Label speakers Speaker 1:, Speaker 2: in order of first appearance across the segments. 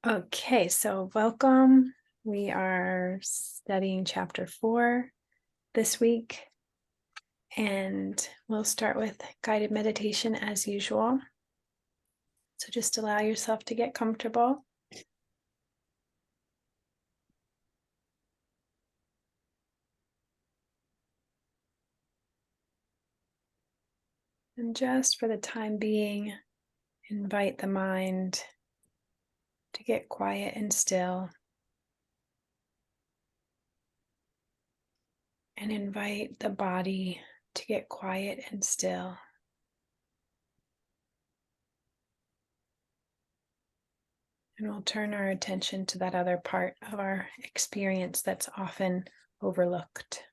Speaker 1: Okay, so welcome. We are studying chapter 4 this week, and we'll start with guided meditation as usual. So just allow yourself to get comfortable. And just for the time being, invite the mind to get quiet and still. And invite the body to get quiet and still. And we'll turn our attention to that other part of our experience that's often overlooked.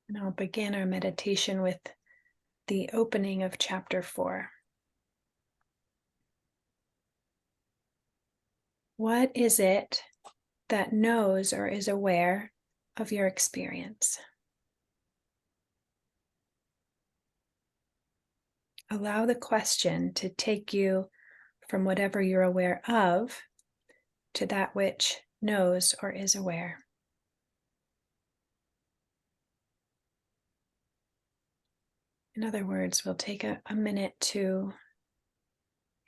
Speaker 1: And I'll begin our meditation with the opening of chapter 4. What is it that knows or is aware of your experience? Allow the question to take you from whatever you're aware of to that which knows or is aware. In other words, we'll take a minute to,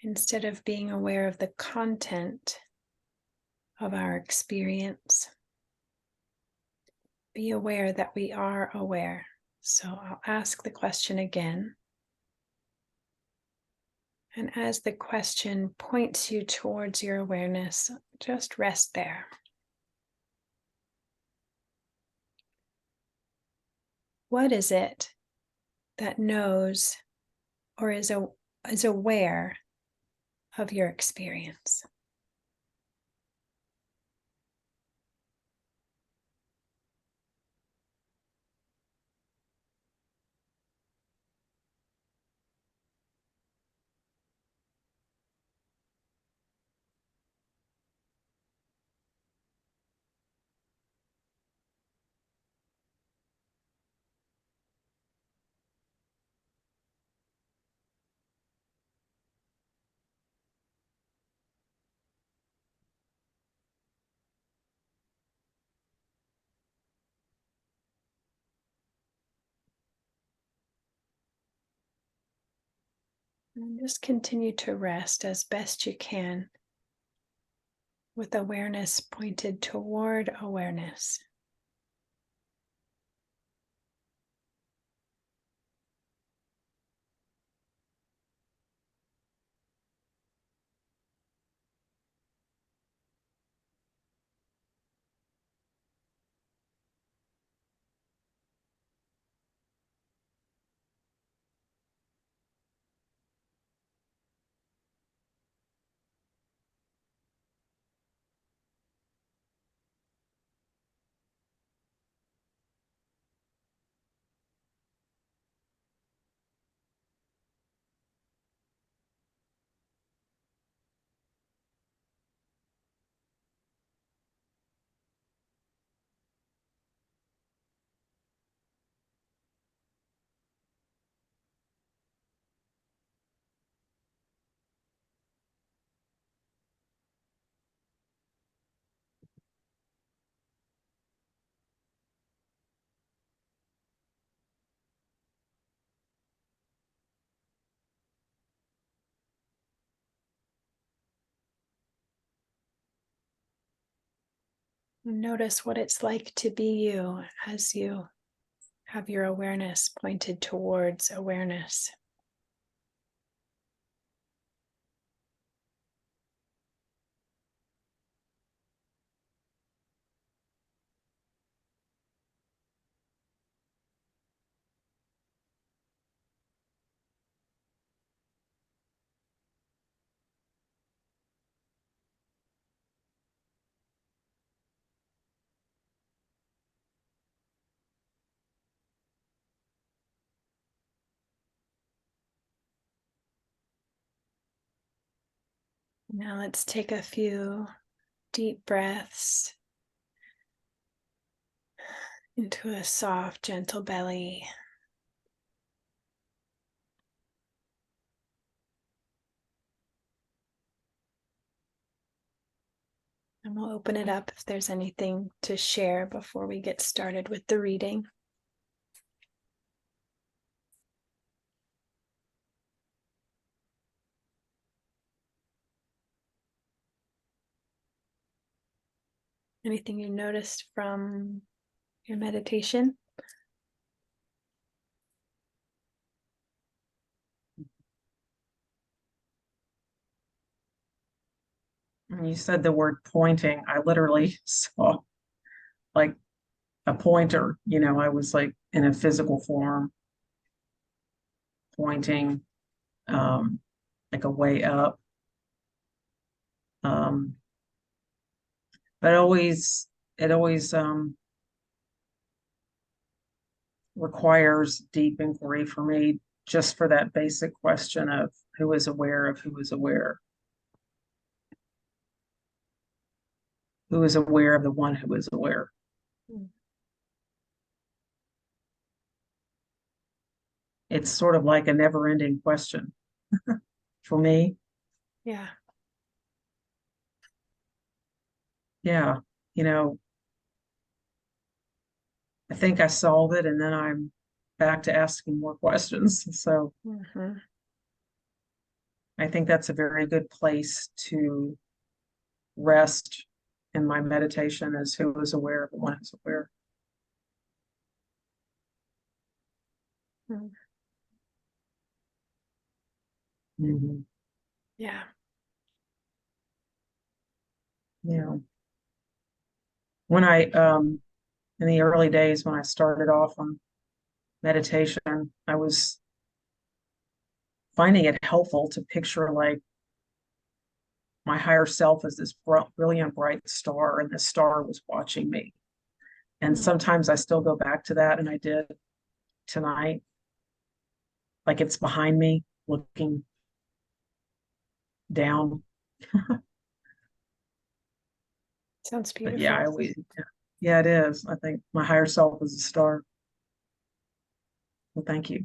Speaker 1: instead of being aware of the content of our experience, be aware that we are aware. So I'll ask the question again. And as the question points you towards your awareness, just rest there. What is it that knows or is aware of your experience? And just continue to rest as best you can with awareness pointed toward awareness. Notice what it's like to be you as you have your awareness pointed towards awareness. Now let's take a few deep breaths into a soft, gentle belly. And we'll open it up if there's anything to share before we get started with the reading. Anything you noticed from your meditation?
Speaker 2: When you said the word pointing, I literally saw like a pointer. I was like in a physical form pointing, like a way up. Um, but it always requires deep inquiry for me, just for that basic question of who is aware of who is aware. Who is aware of the one who is aware? It's sort of like a never-ending question for me.
Speaker 1: Yeah.
Speaker 2: Yeah. I think I solve it and then I'm back to asking more questions. So I think that's a very good place to rest in my meditation, is who is aware of the one who's aware. Mm-hmm.
Speaker 1: Yeah.
Speaker 2: Yeah. When in the early days, when I started off on meditation, I was finding it helpful to picture like my higher self as this brilliant, bright star, and this star was watching me. And sometimes I still go back to that, and I did tonight. Like it's behind me, looking down.
Speaker 1: Sounds
Speaker 2: But
Speaker 1: beautiful.
Speaker 2: yeah, it is. I think my higher self is a star. Well, thank you.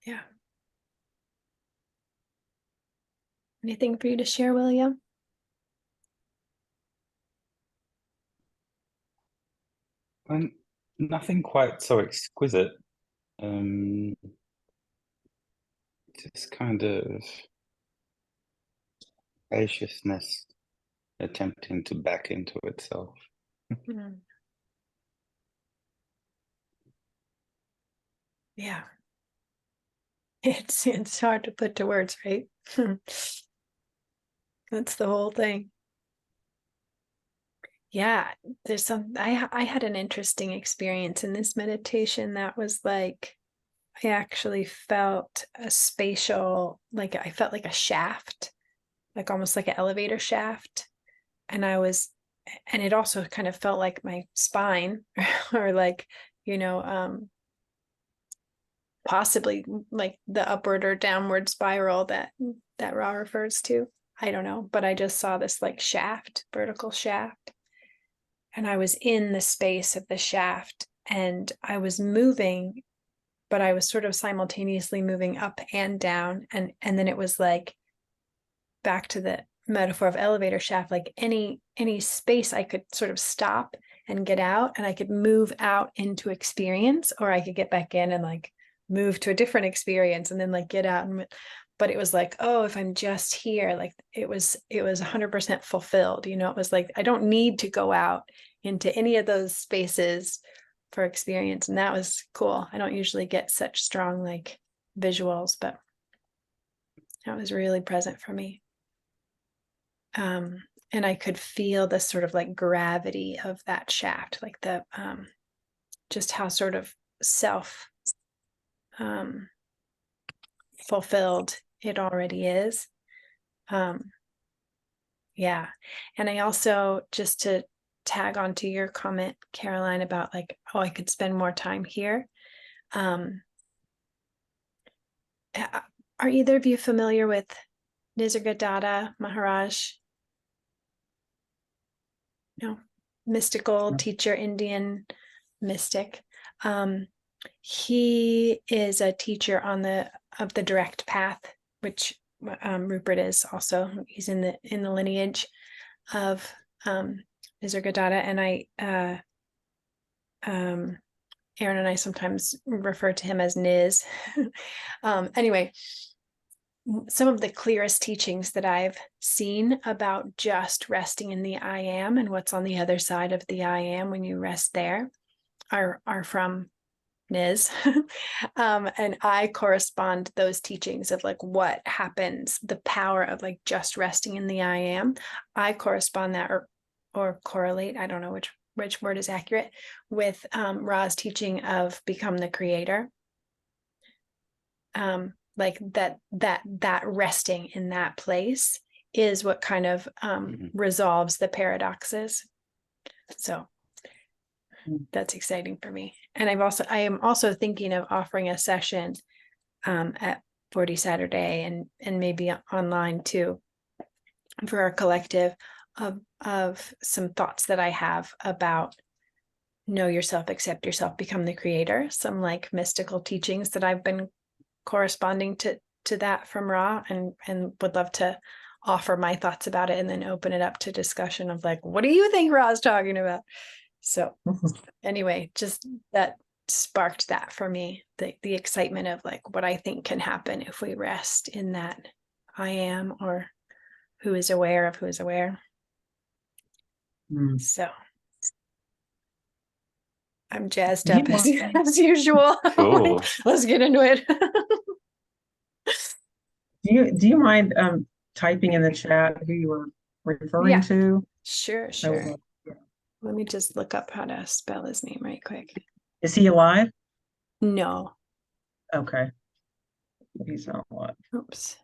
Speaker 1: Yeah. Anything for you to share, William?
Speaker 3: And nothing quite so exquisite. Just kind of spaciousness attempting to back into itself.
Speaker 1: Yeah. It's hard to put to words, right? That's the whole thing. Yeah, I had an interesting experience in this meditation that was like I actually felt a spatial, like I felt like a shaft, like almost like an elevator shaft. And and it also kind of felt like my spine or like, possibly like the upward or downward spiral that Ra refers to. I don't know, but I just saw this like shaft, vertical shaft. And I was in the space of the shaft and I was moving, but I was sort of simultaneously moving up and down. And then it was like back to the metaphor of elevator shaft, like any space I could sort of stop and get out, and I could move out into experience, or I could get back in and like move to a different experience and then like get out. But it was like, oh, if I'm just here, like it was 100% fulfilled. It was like I don't need to go out into any of those spaces for experience. And that was cool. I don't usually get such strong like visuals, but that was really present for me. And I could feel the sort of like gravity of that shaft, like the just how sort of self fulfilled it already is. Yeah. And I also, just to tag onto your comment, Caroline, about like, oh, I could spend more time here. Are either of you familiar with Nisargadatta Maharaj? No. mystical teacher, Indian mystic. He is a teacher of the direct path, which Rupert is also. He's in the lineage of Nisargadatta, and Aaron and I sometimes refer to him as Niz. Anyway, some of the clearest teachings that I've seen about just resting in the I am and what's on the other side of the I am when you rest there are from Niz. And I correspond those teachings of like what happens, the power of like just resting in the I am. I correspond that or correlate, I don't know which word is accurate, with Ra's teaching of become the creator. Like that resting in that place is what kind of resolves the paradoxes. So that's exciting for me. And I am also thinking of offering a session at 40 Saturday and maybe online too for our collective of some thoughts that I have about know yourself, accept yourself, become the creator, some like mystical teachings that I've been corresponding to that from Ra, and would love to offer my thoughts about it and then open it up to discussion of like, what do you think Ra is talking about? So anyway, just that sparked that for me, the excitement of like what I think can happen if we rest in that I am, or who is aware of who is aware. So I'm jazzed up as usual.
Speaker 3: Cool.
Speaker 1: Like, let's get into it.
Speaker 2: Do you mind typing in the chat who you were referring to?
Speaker 1: Sure. Let me just look up how to spell his name right quick.
Speaker 2: Is he alive?
Speaker 1: No.
Speaker 2: Okay. He's not alive.
Speaker 1: Oops.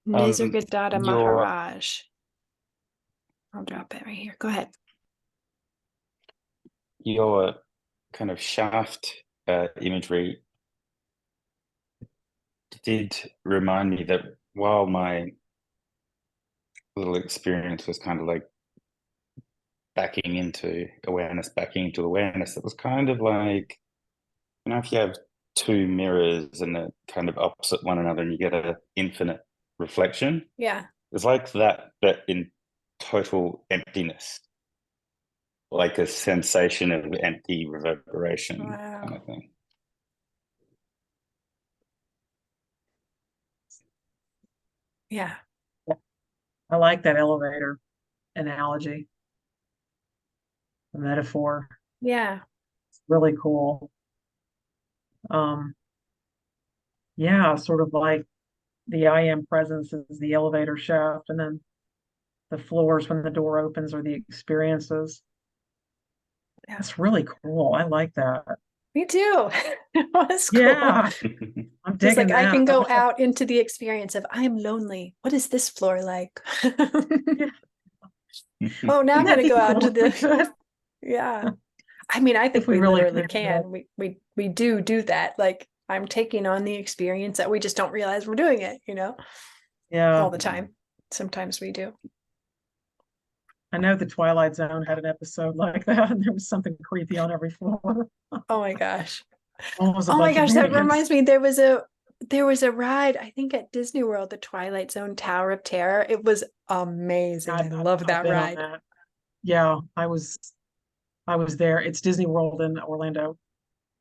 Speaker 1: Nisargadatta Maharaj. I'll drop it right here. Go ahead.
Speaker 3: Your kind of shaft imagery did remind me that while my little experience was kind of like backing into awareness, it was kind of like, if you have two mirrors and they're kind of opposite one another and you get an infinite reflection.
Speaker 1: Yeah.
Speaker 3: It's like that, but in total emptiness, like a sensation of empty reverberation.
Speaker 1: Wow.
Speaker 3: Kind of thing.
Speaker 1: Yeah.
Speaker 2: I like that elevator analogy, the metaphor.
Speaker 1: Yeah.
Speaker 2: It's really cool. Yeah, sort of like the I am presence is the elevator shaft, and then the floors when the door opens are the experiences. That's really cool. I like that.
Speaker 1: Me too. It was cool.
Speaker 2: Yeah, I'm
Speaker 1: Just
Speaker 2: digging
Speaker 1: like I can
Speaker 2: that.
Speaker 1: go out into the experience of I am lonely. What is this floor like? Oh, now I'm gonna go out to the yeah. I mean, I think
Speaker 2: If we
Speaker 1: we
Speaker 2: really
Speaker 1: literally
Speaker 2: can.
Speaker 1: can. We do that. Like I'm taking on the experience that we just don't realize we're doing it,
Speaker 2: Yeah.
Speaker 1: all the time. Sometimes we do.
Speaker 2: I know the Twilight Zone had an episode like that, and there was something creepy on every floor.
Speaker 1: Oh my gosh.
Speaker 2: Almost a
Speaker 1: Oh my
Speaker 2: bunch of
Speaker 1: gosh, that
Speaker 2: mannequins.
Speaker 1: reminds me, there was a ride, I think at Disney World, the Twilight Zone Tower of Terror. It was amazing. I love that
Speaker 2: I've been on
Speaker 1: ride.
Speaker 2: that. Yeah, I was there. It's Disney World in Orlando.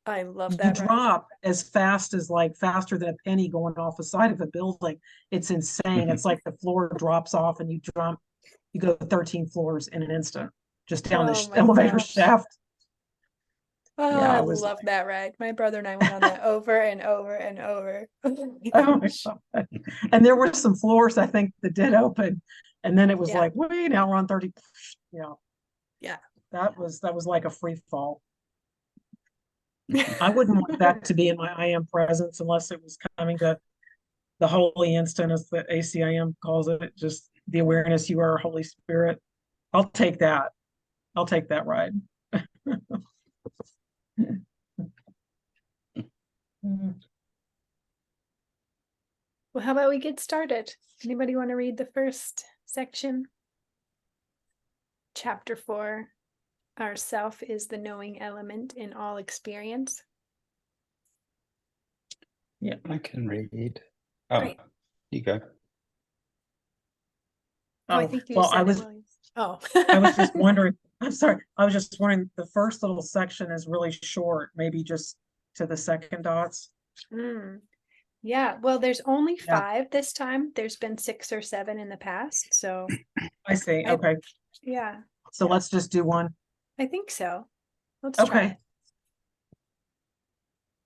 Speaker 1: I love
Speaker 2: You
Speaker 1: that ride.
Speaker 2: drop as fast as like faster than a penny going off the side of a building. It's insane. It's like the floor drops off and you go 13 floors in an instant, just down
Speaker 1: Oh
Speaker 2: this
Speaker 1: my
Speaker 2: elevator
Speaker 1: gosh.
Speaker 2: shaft.
Speaker 1: Oh,
Speaker 2: Yeah,
Speaker 1: I
Speaker 2: I was
Speaker 1: love that ride. My brother and I went on that over and over and over.
Speaker 2: oh my God. And there were some floors I think that did open, and then it was
Speaker 1: Yeah.
Speaker 2: like, wait, now we're on 30. Yeah.
Speaker 1: Yeah.
Speaker 2: That was like a free fall. I wouldn't want that to be in my I am presence unless it was coming to the holy instant, as the ACIM calls it, just the awareness you are Holy Spirit. I'll take that. I'll take that ride.
Speaker 1: Well, how about we get started? Anybody want to read the first section? chapter 4, our self is the knowing element in all experience.
Speaker 3: Yeah, I can read. Oh,
Speaker 1: Great.
Speaker 3: you go.
Speaker 1: Oh, I
Speaker 2: Oh,
Speaker 1: think you
Speaker 2: well,
Speaker 1: said
Speaker 2: I
Speaker 1: it,
Speaker 2: was
Speaker 1: Williams. Oh.
Speaker 2: I was just wondering, I'm sorry, I was just wondering, the first little section is really short, maybe just to the second dots.
Speaker 1: Mm. Yeah, well, there's only
Speaker 2: Yeah.
Speaker 1: 5 this time. There's been 6 or 7 in the past. So,
Speaker 2: I see.
Speaker 1: I-
Speaker 2: Okay.
Speaker 1: yeah,
Speaker 2: So let's just do one.
Speaker 1: I think so. Let's try
Speaker 2: Okay.
Speaker 1: it.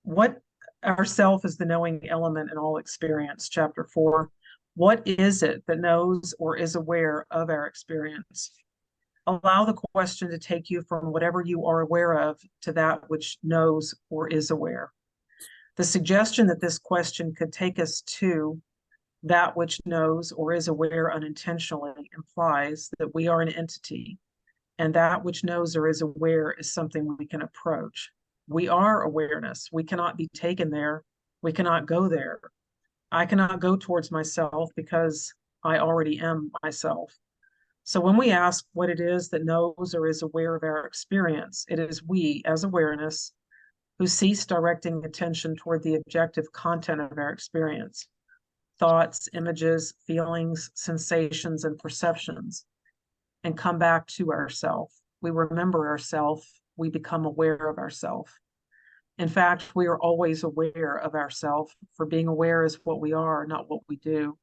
Speaker 2: What ourself is the knowing element in all experience, chapter 4. What is it that knows or is aware of our experience? Allow the question to take you from whatever you are aware of to that which knows or is aware. The suggestion that this question could take us to that which knows or is aware unintentionally implies that we are an entity, and that which knows or is aware is something we can approach. We are awareness. We cannot be taken there. We cannot go there. I cannot go towards myself because I already am myself. So when we ask what it is that knows or is aware of our experience, it is we, as awareness, who cease directing attention toward the objective content of our experience, thoughts, images, feelings, sensations, and perceptions, and come back to ourself. We remember ourself. We become aware of ourself. In fact, we are always aware of ourself, for being aware is what we are, not what we do.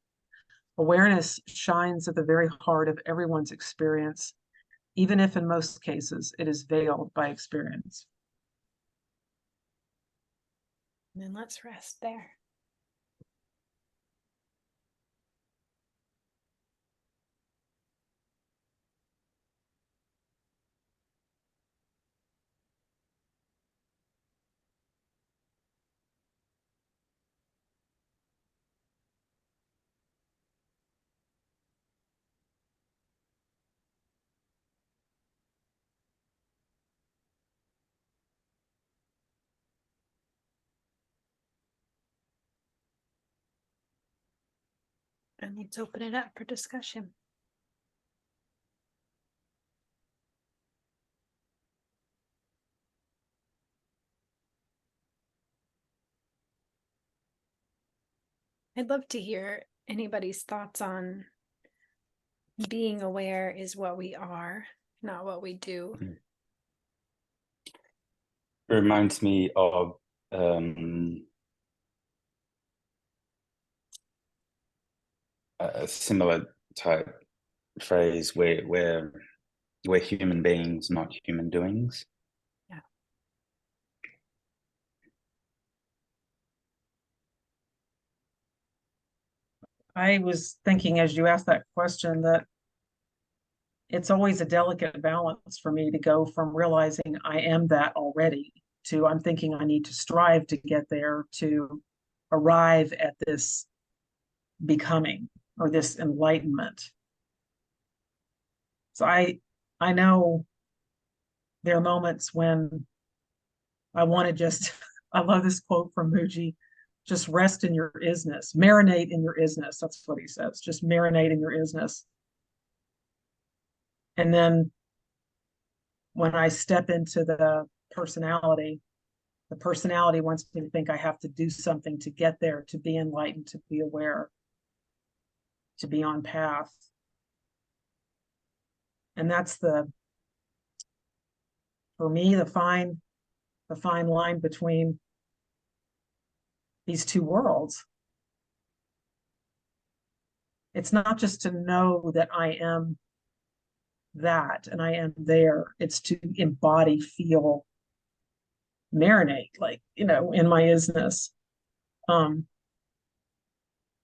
Speaker 2: Awareness shines at the very heart of everyone's experience, even if in most cases it is veiled by experience.
Speaker 1: And then let's rest there. And let's open it up for discussion. I'd love to hear anybody's thoughts on being aware is what we are, not what we do.
Speaker 3: It reminds me of a similar type phrase where we're human beings, not human doings.
Speaker 1: Yeah.
Speaker 2: I was thinking as you asked that question that it's always a delicate balance for me to go from realizing I am that already to I'm thinking I need to strive to get there, to arrive at this becoming or this enlightenment. So I know there are moments when I want to just I love this quote from Muji, just rest in your isness, marinate in your isness. That's what he says. Just marinate in your isness. And then when I step into the personality wants me to think I have to do something to get there, to be enlightened, to be aware, to be on path. And that's for me, the fine line between these two worlds. It's not just to know that I am that and I am there. It's to embody, feel, marinate, like, in my isness.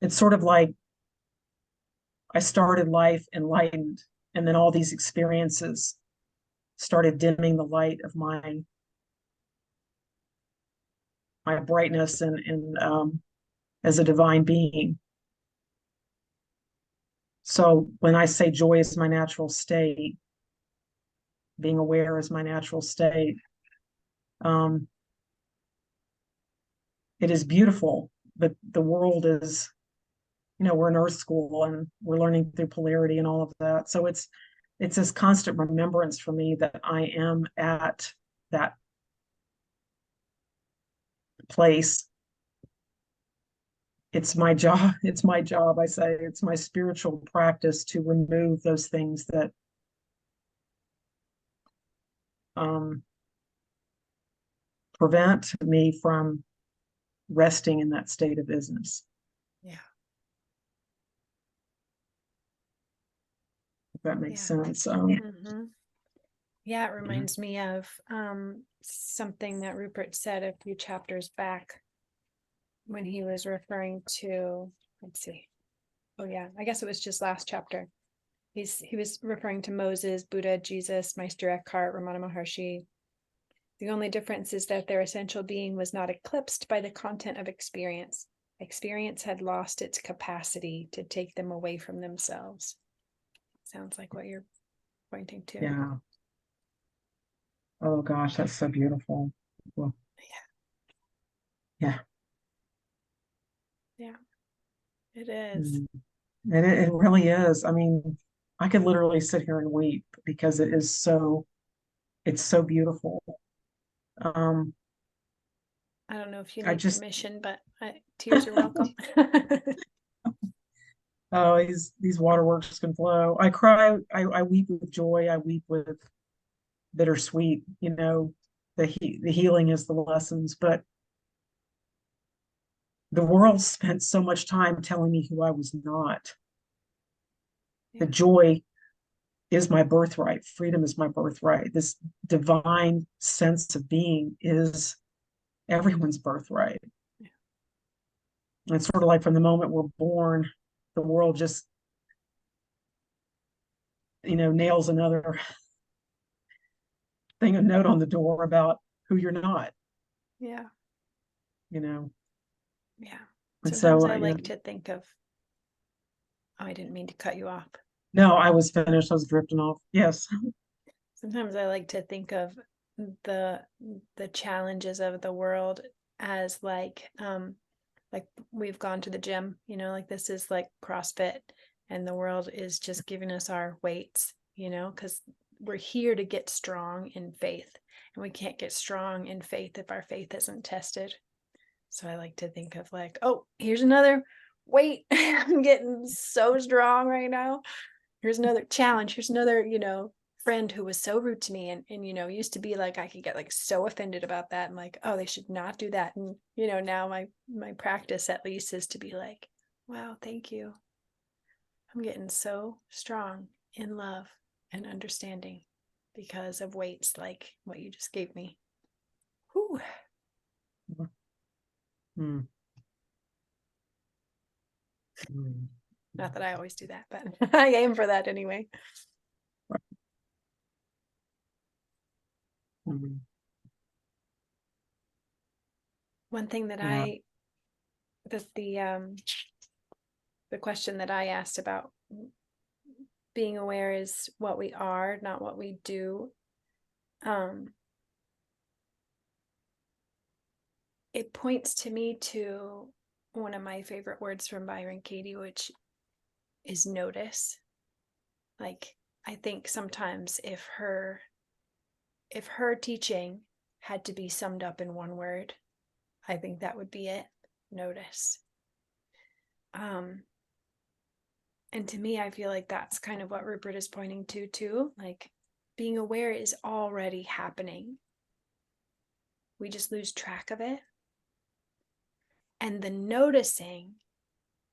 Speaker 2: It's sort of like I started life enlightened, and then all these experiences started dimming the light of my brightness and as a divine being. So when I say joy is my natural state, being aware is my natural state, it is beautiful. But the world is, we're in Earth school and we're learning through polarity and all of that. So it's it's this constant remembrance for me that I am at that place. It's my job. It's my job. I say it's my spiritual practice to remove those things that prevent me from resting in that state of business.
Speaker 1: Yeah.
Speaker 2: If that makes sense.
Speaker 1: Yeah, it reminds me of something that Rupert said a few chapters back when he was referring to, let's see. Oh yeah, I guess it was just last chapter. He was referring to Moses, Buddha, Jesus, Meister Eckhart, Ramana Maharshi. The only difference is that their essential being was not eclipsed by the content of experience. Experience had lost its capacity to take them away from themselves. Sounds like what you're pointing to.
Speaker 2: Yeah. Oh gosh, that's so beautiful. Well, yeah.
Speaker 1: Yeah, it is.
Speaker 2: And it really is. I mean, I could literally sit here and weep because it's so beautiful.
Speaker 1: I don't know if you
Speaker 2: I
Speaker 1: need
Speaker 2: just,
Speaker 1: permission, but tears are welcome.
Speaker 2: oh, these waterworks can flow. I cry, I weep with joy, I weep with bittersweet, the healing is the lessons, but the world spent so much time telling me who I was not. The joy is my birthright. Freedom is my birthright. This divine sense of being is everyone's birthright. It's sort of like from the moment we're born, the world just, nails another thing, a note on the door about who you're not.
Speaker 1: Yeah.
Speaker 2: Yeah. And
Speaker 1: Sometimes
Speaker 2: so
Speaker 1: I like to think of, oh, I didn't mean to cut you off.
Speaker 2: No, I was finished. I was drifting off. Yes.
Speaker 1: Sometimes I like to think of the challenges of the world as like we've gone to the gym, like this is like CrossFit, and the world is just giving us our weights, because we're here to get strong in faith, and we can't get strong in faith if our faith isn't tested. So I like to think of like, oh, here's another weight. I'm getting so strong right now. Here's another challenge. Here's another, friend who was so rude to me and used to be like, I could get like so offended about that and like, oh, they should not do that. And now my practice at least is to be like, wow, thank you. I'm getting so strong in love and understanding because of weights like what you just gave me. Whew.
Speaker 2: Mm.
Speaker 1: Not that I always do that, but I aim for that anyway. One thing that the question that I asked about being aware is what we are, not what we do. It points to me to one of my favorite words from Byron Katie, which is notice. Like, I think sometimes if her teaching had to be summed up in one word, I think that would be it. Notice. And to me, I feel like that's kind of what Rupert is pointing to too. Like, being aware is already happening. We just lose track of it. And the noticing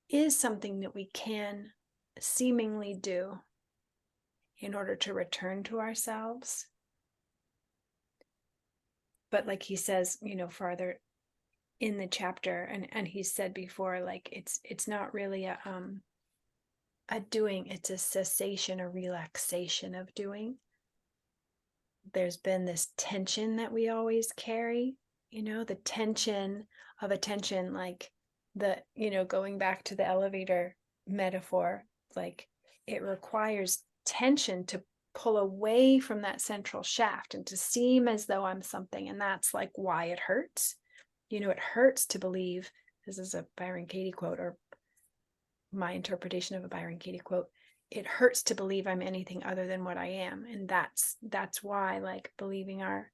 Speaker 1: is something that we can seemingly do in order to return to ourselves. But like he says, farther in the chapter, and he said before, like it's not really a doing, it's a cessation, a relaxation of doing. There's been this tension that we always carry, the tension of attention, like going back to the elevator metaphor, like it requires tension to pull away from that central shaft and to seem as though I'm something. And that's like why it hurts. It hurts to believe, this is a Byron Katie quote, or my interpretation of a Byron Katie quote. it hurts to believe I'm anything other than what I am. And that's why, like, believing our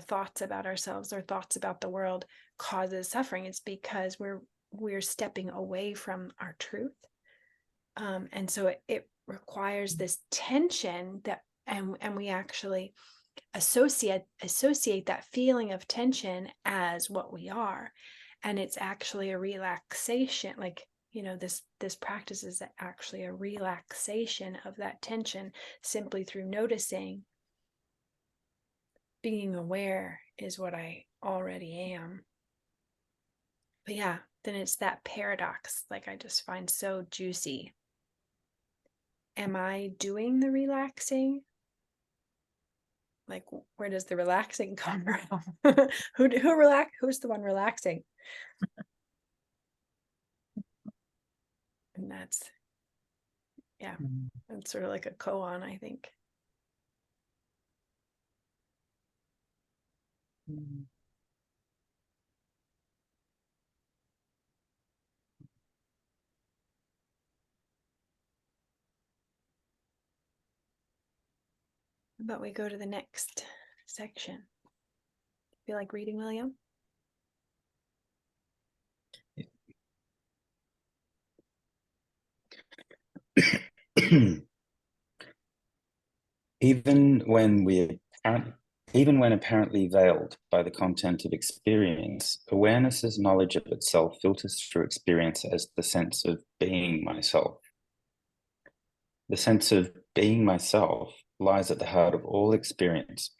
Speaker 1: thoughts about ourselves or thoughts about the world causes suffering. It's because we're stepping away from our truth. And so it requires this tension that, and we actually associate that feeling of tension as what we are. And it's actually a relaxation, like, this practice is actually a relaxation of that tension simply through noticing. Being aware is what I already am. But yeah, then it's that paradox, like, I just find so juicy. Am I doing the relaxing? Like, where does the relaxing come from? Who's the one relaxing? And that's sort of like a koan, I think. But we go to the next section. Feel like reading, William?
Speaker 3: Even when apparently veiled by the content of experience, awareness's knowledge of itself filters through experience as the sense of being myself. The sense of being myself lies at the heart of all experience,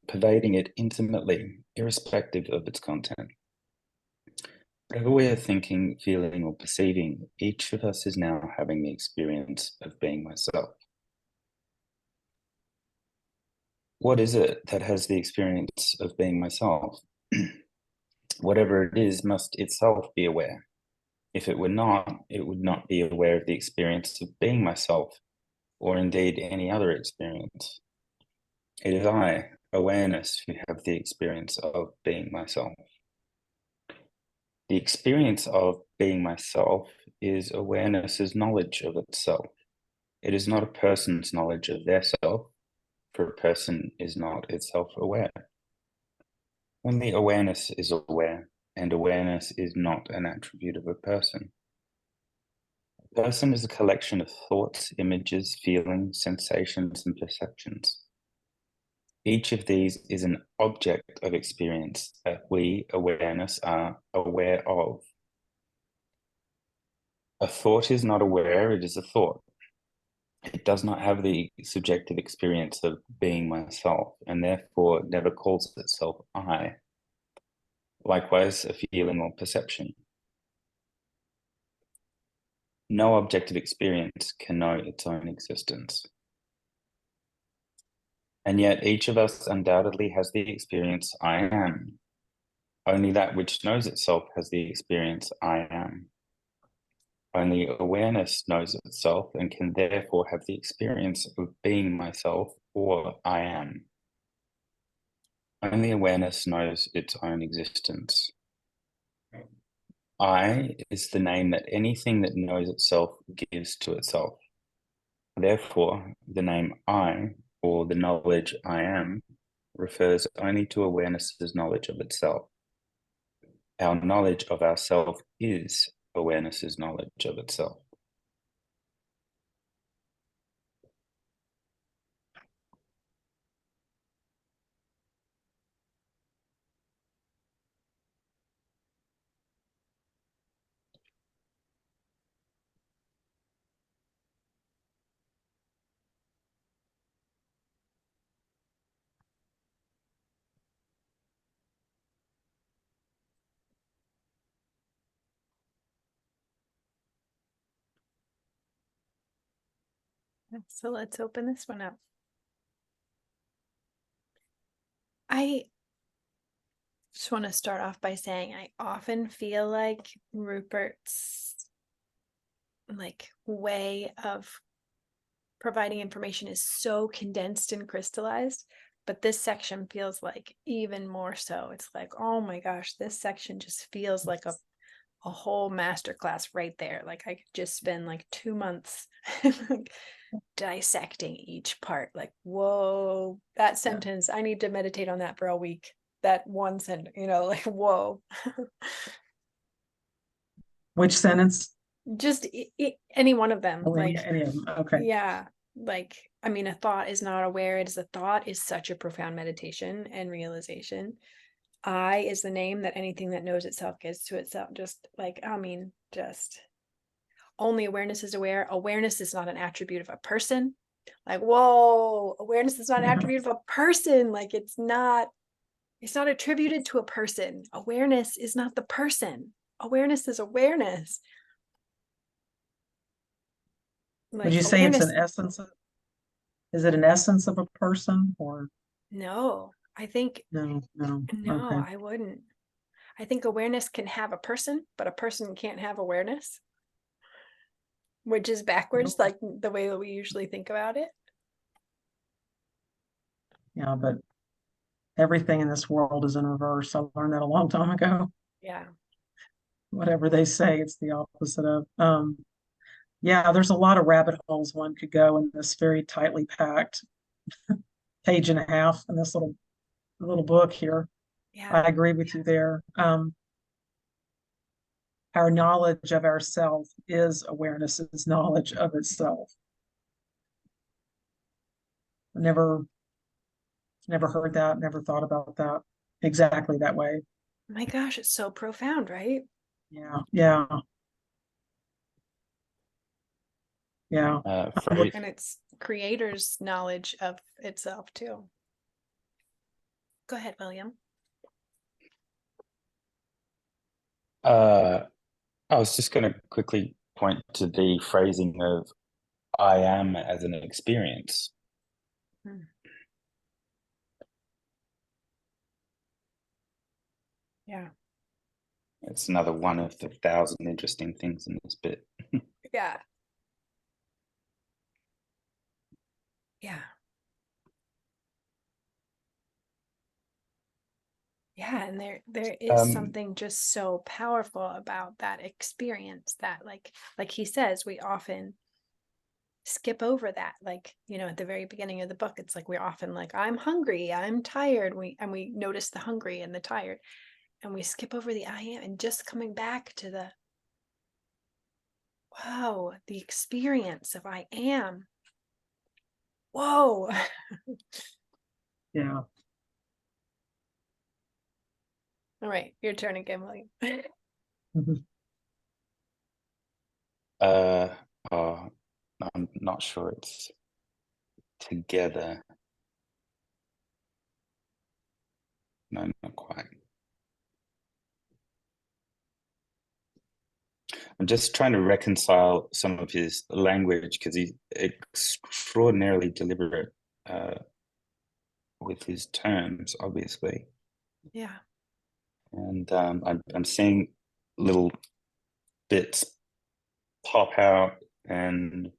Speaker 3: pervading it intimately, irrespective of its content. Whatever we are thinking, feeling, or perceiving, each of us is now having the experience of being myself. What is it that has the experience of being myself? Whatever it is must itself be aware. If it were not, it would not be aware of the experience of being myself, or indeed any other experience. It is I, awareness, who have the experience of being myself. The experience of being myself is awareness's knowledge of itself. It is not a person's knowledge of their self, for a person is not itself aware. Only awareness is aware, and awareness is not an attribute of a person. A person is a collection of thoughts, images, feelings, sensations, and perceptions. Each of these is an object of experience that we, awareness, are aware of. A thought is not aware, it is a thought. It does not have the subjective experience of being myself, and therefore never calls itself I. Likewise, a feeling or perception. No objective experience can know its own existence. And yet each of us undoubtedly has the experience I am. Only that which knows itself has the experience I am. Only awareness knows itself and can therefore have the experience of being myself or I am. Only awareness knows its own existence. I is the name that anything that knows itself gives to itself. Therefore, the name I, or the knowledge I am, refers only to awareness's knowledge of itself. Our knowledge of ourself is awareness's knowledge of itself.
Speaker 1: So let's open this one up. I just want to start off by saying I often feel like Rupert's way of providing information is so condensed and crystallized, but this section feels like even more so. It's like, oh my gosh, this section just feels like a whole masterclass right there. Like I could just spend like 2 months like, dissecting each part. Like, whoa, that sentence, I need to meditate on that for a week. That one sentence, like, whoa.
Speaker 2: Which sentence?
Speaker 1: Just any one of them.
Speaker 2: Oh,
Speaker 1: Like,
Speaker 2: any of them. Okay.
Speaker 1: yeah. Like, I mean, a thought is not aware. It is a thought is such a profound meditation and realization. I is the name that anything that knows itself gives to itself. Just like, I mean, just only awareness is aware. Awareness is not an attribute of a person. Like, whoa, awareness is not an attribute of a person. Like, it's not attributed to a person. Awareness is not the person. Awareness is awareness.
Speaker 2: Would
Speaker 1: Like
Speaker 2: you say it's
Speaker 1: awareness.
Speaker 2: an essence of, is it an essence of a person or
Speaker 1: No, I think
Speaker 2: no?
Speaker 1: no,
Speaker 2: Okay.
Speaker 1: I wouldn't. I think awareness can have a person, but a person can't have awareness, which is backwards, like the way that we usually think about it.
Speaker 2: Yeah, but everything in this world is in reverse. I learned that a long time ago.
Speaker 1: Yeah.
Speaker 2: Whatever they say, it's the opposite of. Yeah, there's a lot of rabbit holes one could go in this very tightly packed page and a half in this little book here.
Speaker 1: Yeah.
Speaker 2: I agree with you there. Our knowledge of ourself is awareness's knowledge of itself. Never heard that, never thought about that exactly that way.
Speaker 1: My gosh, it's so profound, right?
Speaker 2: Yeah.
Speaker 1: And it's creator's knowledge of itself too. Go ahead, William.
Speaker 3: I was just going to quickly point to the phrasing of I am as an experience.
Speaker 1: Yeah.
Speaker 3: It's another one of the 1,000 interesting things in this bit.
Speaker 1: Yeah. Yeah. Yeah, and there is something just so powerful about that experience that like he says, we often skip over that. Like, at the very beginning of the book, it's like we're often like, I'm hungry, I'm tired. We notice the hungry and the tired, and we skip over the I am, and just coming back to the whoa, the experience of I am. Whoa.
Speaker 2: Yeah.
Speaker 1: All right, your turn again, William.
Speaker 3: I'm not sure it's together. No, not quite. I'm just trying to reconcile some of his language because he's extraordinarily deliberate with his terms, obviously.
Speaker 1: Yeah.
Speaker 3: And I'm seeing little bits pop out and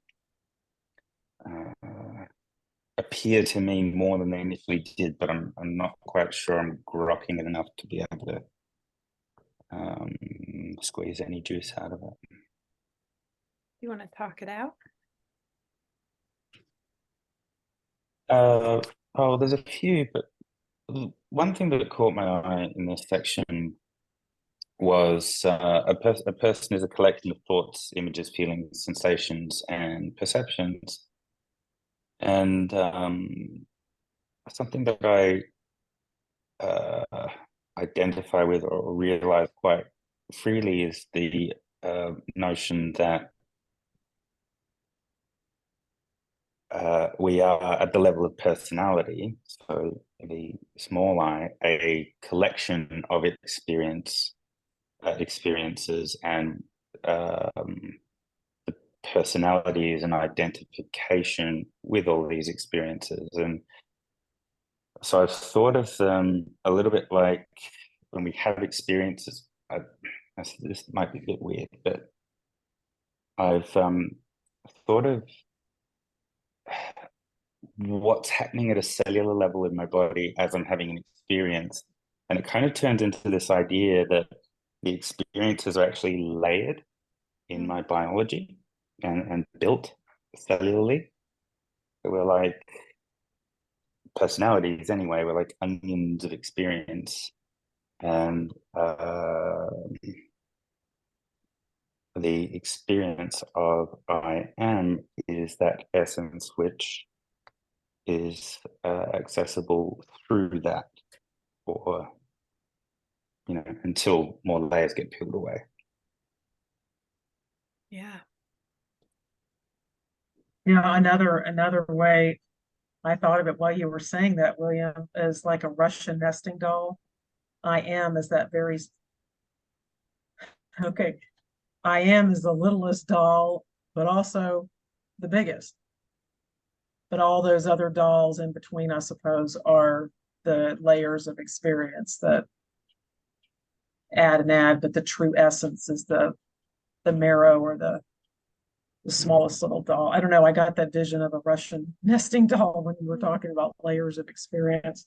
Speaker 3: appear to me more than they initially did, but I'm not quite sure I'm grokking it enough to be able to squeeze any juice out of it.
Speaker 1: You want to talk it out?
Speaker 3: There's a few, but one thing that caught my eye in this section was a person is a collection of thoughts, images, feelings, sensations, and perceptions. And something that I identify with or realize quite freely is the notion that we are at the level of personality, so the small I, a collection of experiences and the personality is an identification with all these experiences. And so I've thought of them a little bit like when we have experiences. This might be a bit weird, but I've thought of what's happening at a cellular level in my body as I'm having an experience. And it kind of turns into this idea that the experiences are actually layered in my biology and built cellularly. So we're like personalities anyway, we're like onions of experience. And the experience of I am is that essence which is accessible through that, or until more layers get peeled away.
Speaker 1: Yeah.
Speaker 2: Another way I thought of it while you were saying that, William, is like a Russian nesting doll. I am is that very okay. I am is the littlest doll, but also the biggest. But all those other dolls in between, I suppose, are the layers of experience that add, but the true essence is the marrow or the smallest little doll. I don't know. I got that vision of a Russian nesting doll when you were talking about layers of experience.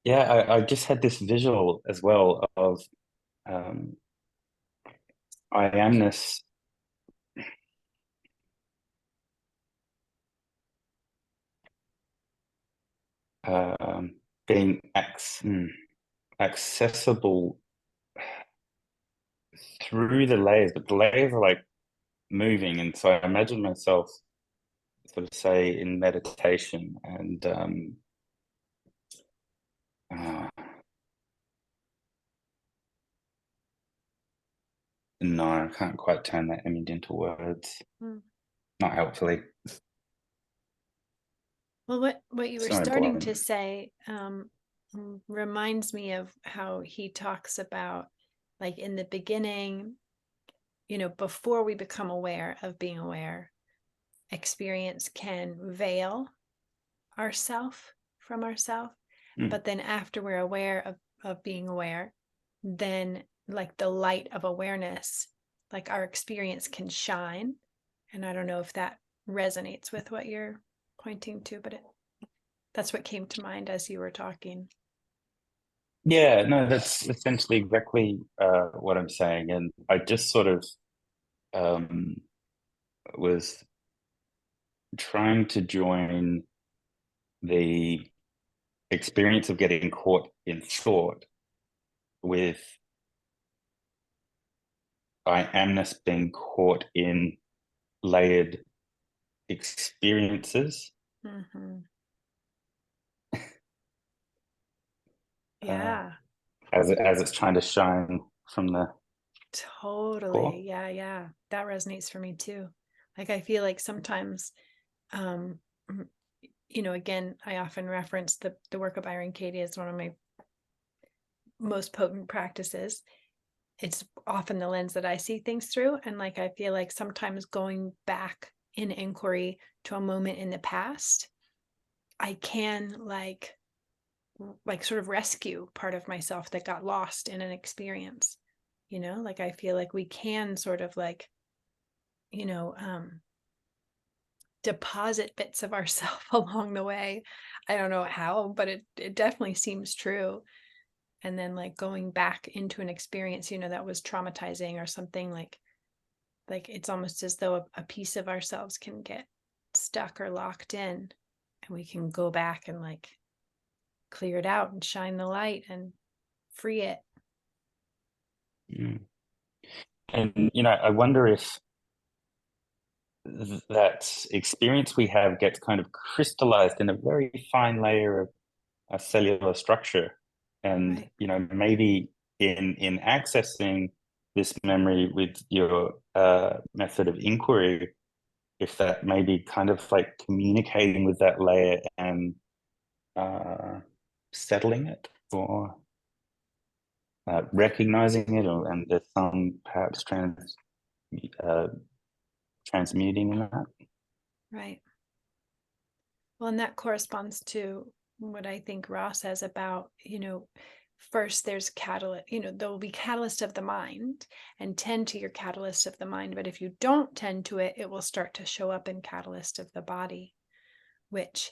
Speaker 3: Yeah, I just had this visual as well of I amness being accessible through the layers, but the layers are like moving. And so I imagine myself sort of say in meditation and no, I can't quite turn that image into words. Not helpfully.
Speaker 1: Well, what you were
Speaker 3: So
Speaker 1: starting
Speaker 3: important.
Speaker 1: to say reminds me of how he talks about, like, in the beginning, before we become aware of being aware, experience can veil ourself from ourself. But then after we're aware of being aware, then like the light of awareness, like our experience can shine. And I don't know if that resonates with what you're pointing to, but that's what came to mind as you were talking.
Speaker 3: Yeah, no, that's essentially exactly what I'm saying. And I just sort of was trying to join the experience of getting caught in thought with I amness being caught in layered experiences.
Speaker 1: Yeah.
Speaker 3: As it's trying to shine from the
Speaker 1: Totally.
Speaker 3: core.
Speaker 1: Yeah. That resonates for me too. Like, I feel like sometimes, again, I often reference the work of Byron Katie as one of my most potent practices. It's often the lens that I see things through. And like, I feel like sometimes going back in inquiry to a moment in the past, I can like sort of rescue part of myself that got lost in an experience. Like, I feel like we can sort of like, deposit bits of ourselves along the way. I don't know how, but it definitely seems true. And then like going back into an experience, that was traumatizing or something, like it's almost as though a piece of ourselves can get stuck or locked in, and we can go back and like clear it out and shine the light and free it.
Speaker 3: And I wonder if that experience we have gets kind of crystallized in a very fine layer of a cellular structure. And
Speaker 1: Right.
Speaker 3: maybe in accessing this memory with your method of inquiry, if that may be kind of like communicating with that layer and settling it, or recognizing it, and there's some perhaps transmuting in that.
Speaker 1: Right. Well, and that corresponds to what I think Ross says about, first there's catalyst, there will be catalyst of the mind, and tend to your catalyst of the mind. But if you don't tend to it, it will start to show up in catalyst of the body, which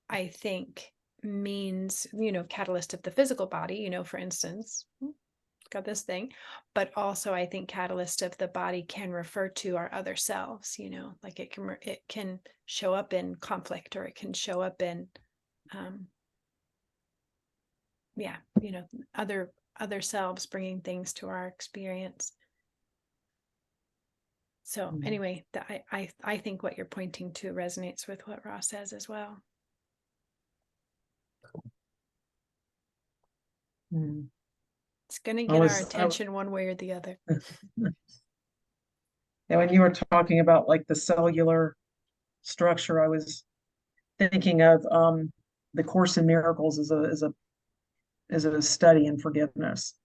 Speaker 1: I think means, catalyst of the physical body, for instance, got this thing. But also I think catalyst of the body can refer to our other selves, like it can show up in conflict, or it can show up in yeah, other selves bringing things to our experience. So anyway, I think what you're pointing to resonates with what Ross says as well. It's going to get our attention one way or the other.
Speaker 2: Yeah, when you were talking about like the cellular structure, I was thinking of the Course in Miracles is a study in forgiveness,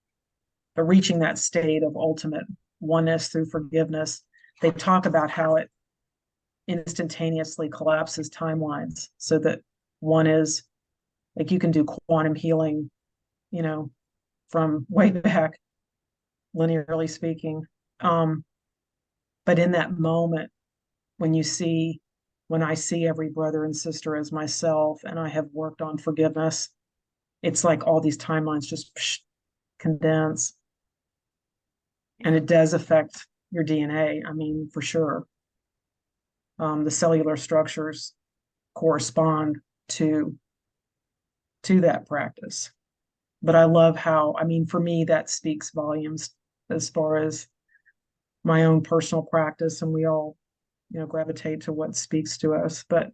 Speaker 2: but reaching that state of ultimate oneness through forgiveness. They talk about how it instantaneously collapses timelines, so that one is like you can do quantum healing, from way back, linearly speaking. But in that moment, when I see every brother and sister as myself, and I have worked on forgiveness, it's like all these timelines just condense. And it does affect your DNA. I mean, for sure. The cellular structures correspond to that practice. But I love how, I mean, for me, that speaks volumes as far as my own personal practice, and we all, gravitate to what speaks to us. But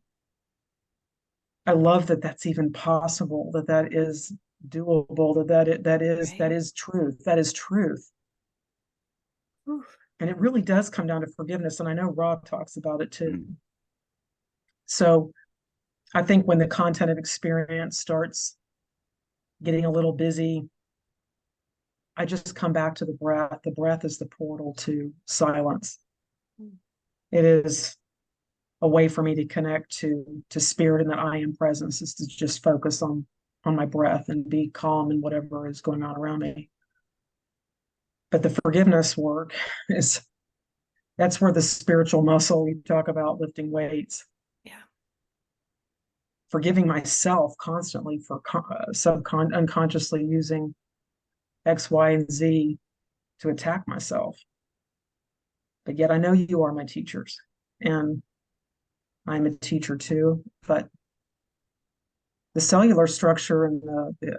Speaker 2: I love that that's even possible, that is doable, that is truth. That is truth. Oof. And it really does come down to forgiveness. And I know Rob talks about it too. So I think when the content of experience starts getting a little busy, I just come back to the breath. The breath is the portal to silence. It is a way for me to connect to spirit, and that I am presence, is to just focus on my breath and be calm in whatever is going on around me. But the forgiveness work that's where the spiritual muscle, you talk about lifting weights.
Speaker 1: Yeah.
Speaker 2: Forgiving myself constantly for unconsciously using X, Y, and Z to attack myself. But yet I know you are my teachers, and I'm a teacher too. But the cellular structure and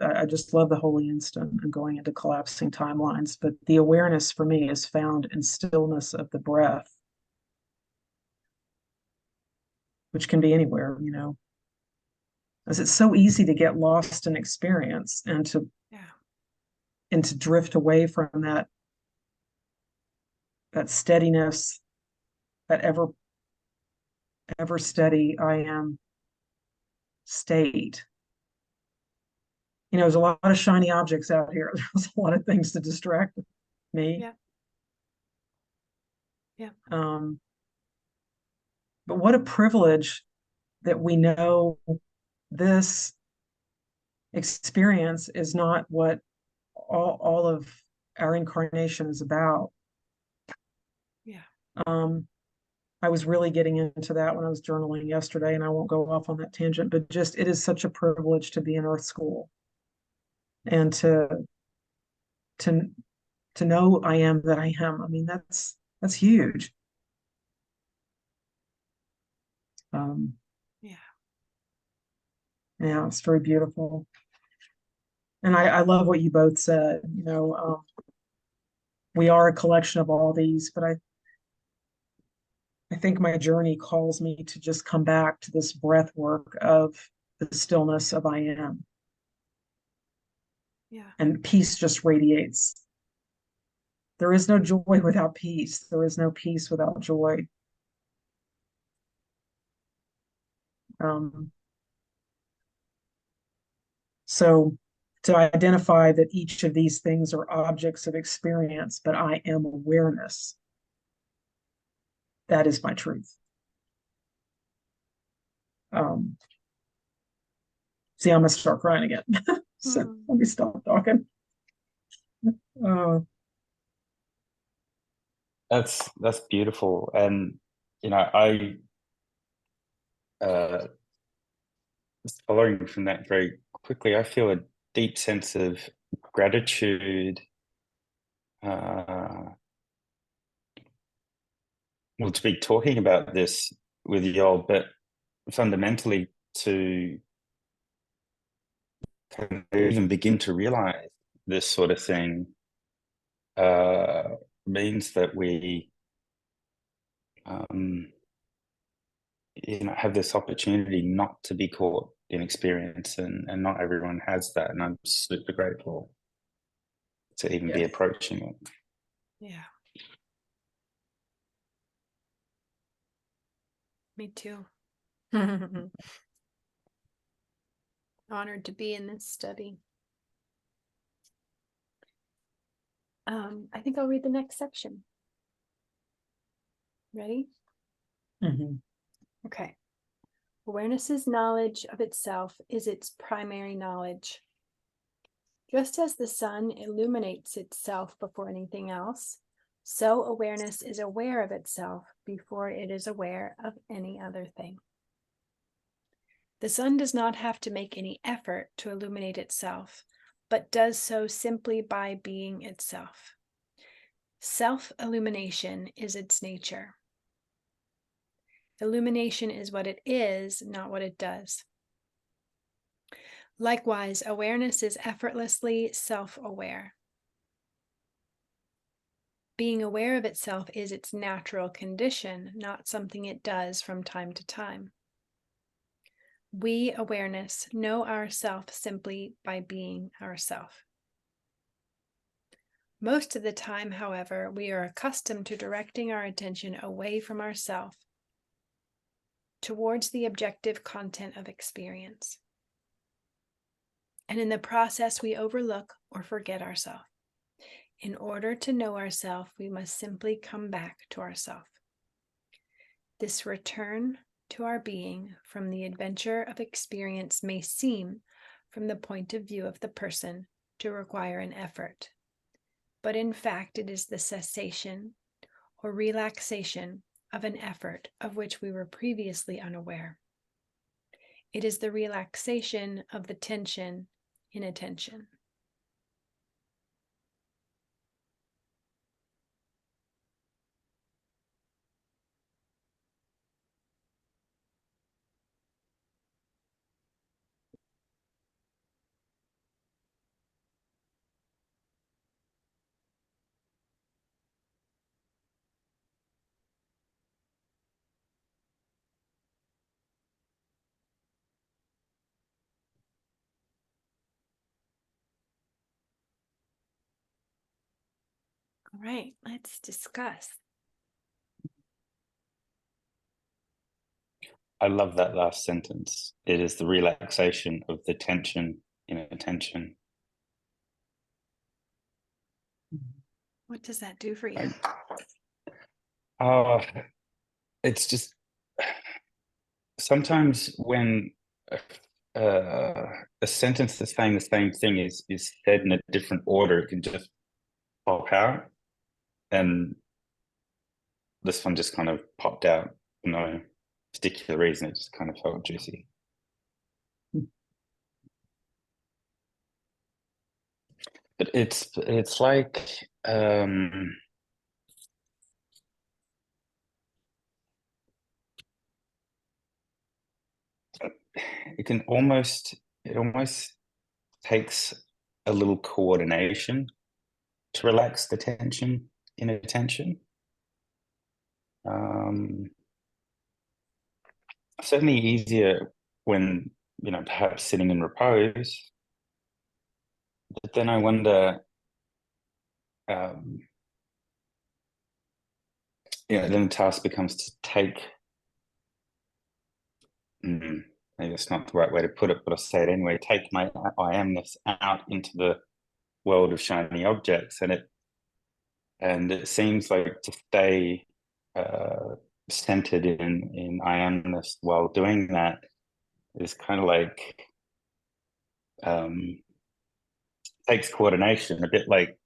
Speaker 2: I just love the holy instant and going into collapsing timelines. But the awareness for me is found in stillness of the breath, which can be anywhere, as it's so easy to get lost in experience and to drift away from that steadiness, that ever steady I am state. There's a lot of shiny objects out here. There's a lot of things to distract me.
Speaker 1: Yeah.
Speaker 2: But what a privilege that we know this experience is not what all of our incarnation is about.
Speaker 1: Yeah.
Speaker 2: I was really getting into that when I was journaling yesterday, and I won't go off on that tangent, but just it is such a privilege to be in Earth School and to know I am that I am. I mean, that's huge. Yeah, it's very beautiful. And I love what you both said. We are a collection of all these, but I think my journey calls me to just come back to this breath work of the stillness of I am.
Speaker 1: Yeah.
Speaker 2: And peace just radiates. There is no joy without peace. There is no peace without joy. So to identify that each of these things are objects of experience, but I am awareness. That is my truth. See, I'm gonna start crying again. So let me stop talking.
Speaker 3: That's beautiful. And I following from that very quickly, I feel a deep sense of gratitude well, to be talking about this with y'all, but fundamentally to kind of even begin to realize this sort of thing means that we have this opportunity not to be caught in experience, and not everyone has that, and I'm super grateful to even be approaching it.
Speaker 1: Yeah. Me too. Honored to be in this study. I think I'll read the next section. Ready?
Speaker 2: Mm-hmm.
Speaker 1: Okay. Awareness's knowledge of itself is its primary knowledge. Just as the sun illuminates itself before anything else, so awareness is aware of itself before it is aware of any other thing. The sun does not have to make any effort to illuminate itself, but does so simply by being itself. Self-illumination is its nature. Illumination is what it is, not what it does. Likewise, awareness is effortlessly self-aware. Being aware of itself is its natural condition, not something it does from time to time. We, awareness, know ourself simply by being ourself. Most of the time, however, we are accustomed to directing our attention away from ourself towards the objective content of experience. And in the process, we overlook or forget ourselves. In order to know ourselves, we must simply come back to ourselves. This return to our being from the adventure of experience may seem, from the point of view of the person, to require an effort. But in fact, it is the cessation or relaxation of an effort of which we were previously unaware. It is the relaxation of the tension in attention. All right, let's discuss.
Speaker 3: I love that last sentence. It is the relaxation of the tension in attention.
Speaker 1: What does that do for you?
Speaker 3: It's just sometimes when a sentence that's saying the same thing is said in a different order, it can just pop out. And this one just kind of popped out for no particular reason. It just kind of felt juicy. But it's like it almost takes a little coordination to relax the tension in attention. Certainly easier when, perhaps sitting in repose. But then I wonder, then the task becomes to take, maybe it's not the right way to put it, but I'll say it anyway, take my I amness out into the world of shiny objects. And it seems like to stay centered in I amness while doing that is kind of like takes coordination, a bit like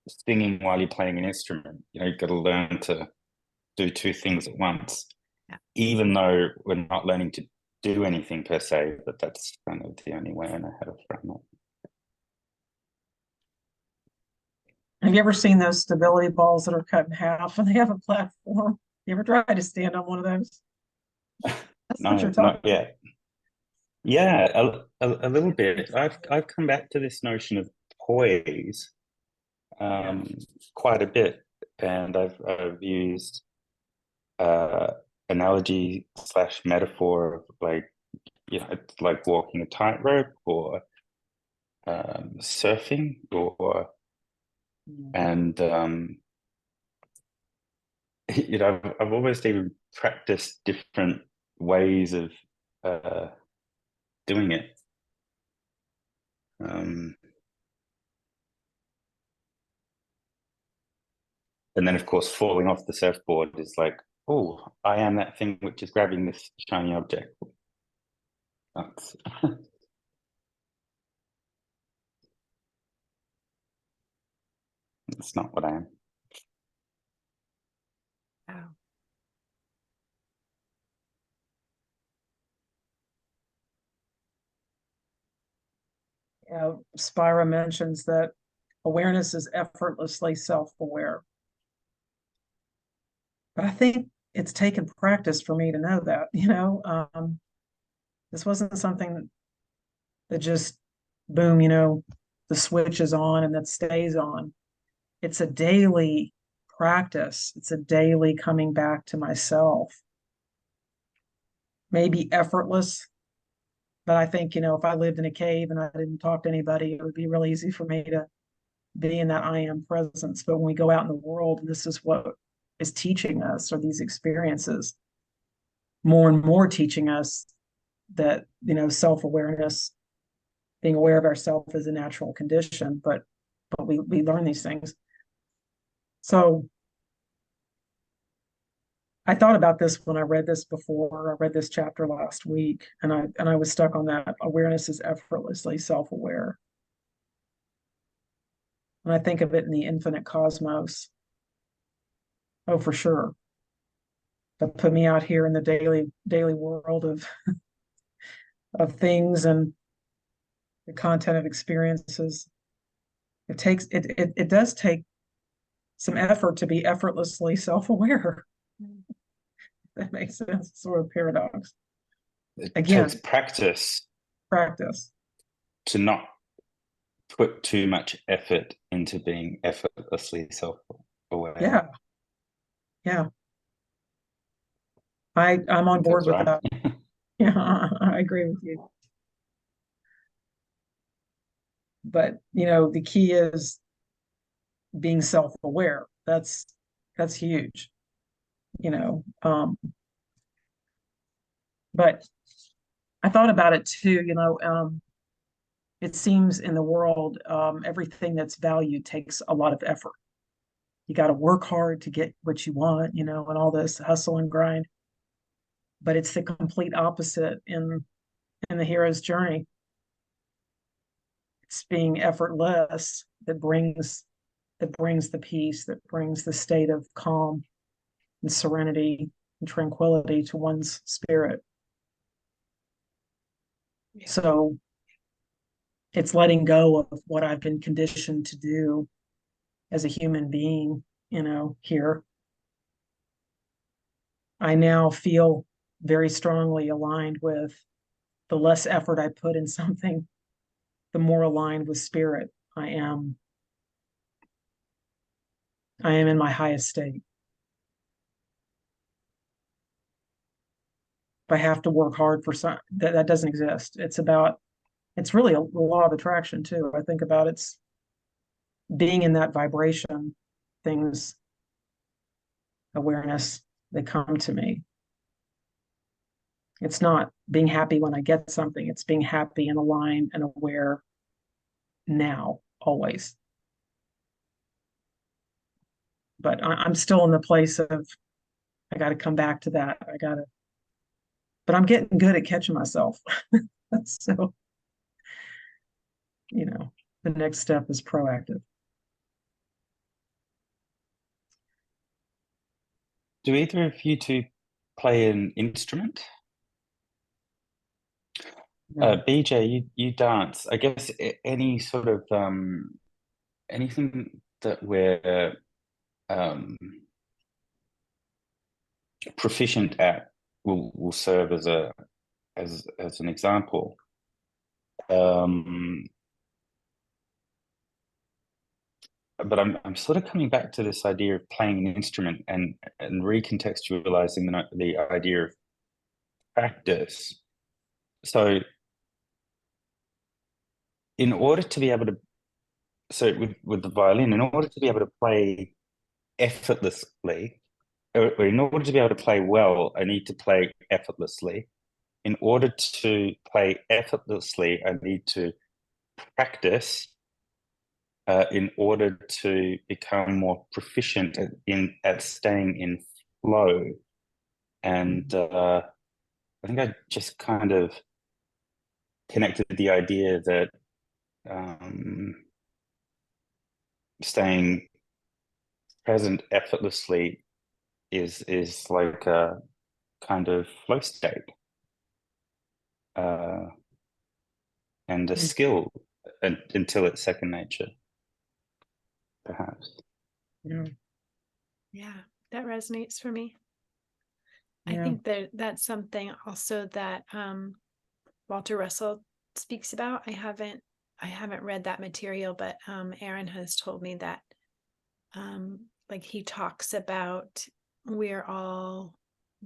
Speaker 3: singing while you're playing an instrument. You've got to learn to do two things at once, even though we're not learning to do anything per se, but that's kind of the only way I know how to frame it.
Speaker 2: Have you ever seen those stability balls that are cut in half and they have a platform? You ever tried to stand on one of those? That's what
Speaker 3: No,
Speaker 2: you're
Speaker 3: not
Speaker 2: talking
Speaker 3: yet. Yeah, a little bit. I've come back to this notion of poise quite a bit, and I've used uh, analogy slash metaphor of like, it's like walking a tightrope or surfing, or and I've almost even practiced different ways of uh, doing it. And then, of course, falling off the surfboard is like, oh, I am that thing which is grabbing this shiny object. That's it's not what I am.
Speaker 1: Wow.
Speaker 2: Spira mentions that awareness is effortlessly self-aware. But I think it's taken practice for me to know that, this wasn't something that just boom, the switch is on and that stays on. It's a daily practice. It's a daily coming back to myself. Maybe effortless, but I think, if I lived in a cave and I didn't talk to anybody, it would be really easy for me to be in that I am presence. But when we go out in the world, and this is what is teaching us, or these experiences, more and more teaching us that, self-awareness, being aware of ourselves is a natural condition, but we learn these things. So I thought about this when I read this before. I read this chapter last week, and I was stuck on that. Awareness is effortlessly self-aware. And I think of it in the infinite cosmos. Oh, for sure. But put me out here in the daily world of things and the content of experiences. It does take some effort to be effortlessly self-aware. That makes sense. It's sort of paradox.
Speaker 3: It
Speaker 2: Again,
Speaker 3: takes practice
Speaker 2: practice.
Speaker 3: to not put too much effort into being effortlessly self-aware.
Speaker 2: Yeah. Yeah. I'm on board with that. Yeah, I agree with you. But the key is being self-aware. That's huge. But I thought about it too, it seems in the world, everything that's valued takes a lot of effort. You got to work hard to get what you want, and all this hustle and grind. But it's the complete opposite in the hero's journey. It's being effortless that brings the peace, that brings the state of calm and serenity and tranquility to one's spirit.
Speaker 1: Yeah.
Speaker 2: So it's letting go of what I've been conditioned to do as a human being, here. I now feel very strongly aligned with the less effort I put in something, the more aligned with spirit I am. I am in my highest state. If I have to work hard for some, that doesn't exist. It's really a law of attraction too. I think about it's being in that vibration, things, awareness, they come to me. It's not being happy when I get something. It's being happy and aligned and aware now, always. But I'm still in the place of, I got to come back to that. But I'm getting good at catching myself. So, the next step is proactive.
Speaker 3: Do either of you two play an instrument?
Speaker 2: No.
Speaker 3: BJ, you dance. I guess any sort of anything that we're proficient at will serve as an example. But I'm sort of coming back to this idea of playing an instrument and recontextualizing the idea of practice. So in order to be able to, with the violin, in order to be able to play effortlessly, or in order to be able to play well, I need to play effortlessly. In order to play effortlessly, I need to practice in order to become more proficient at staying in flow. And I think I just kind of connected the idea that staying present effortlessly is like a kind of flow state, and a skill until it's second nature, perhaps.
Speaker 1: Yeah, that resonates for me.
Speaker 2: Yeah.
Speaker 1: I think that's something also that Walter Russell speaks about. I haven't read that material, but Aaron has told me that like he talks about we're all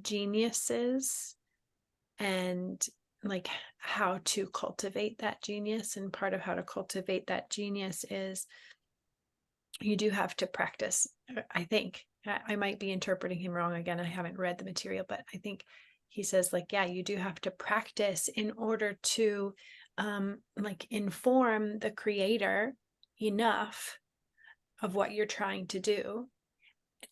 Speaker 1: geniuses and like how to cultivate that genius. And part of how to cultivate that genius is you do have to practice. I think I might be interpreting him wrong again. I haven't read the material, but I think he says like, yeah, you do have to practice in order to like inform the creator enough of what you're trying to do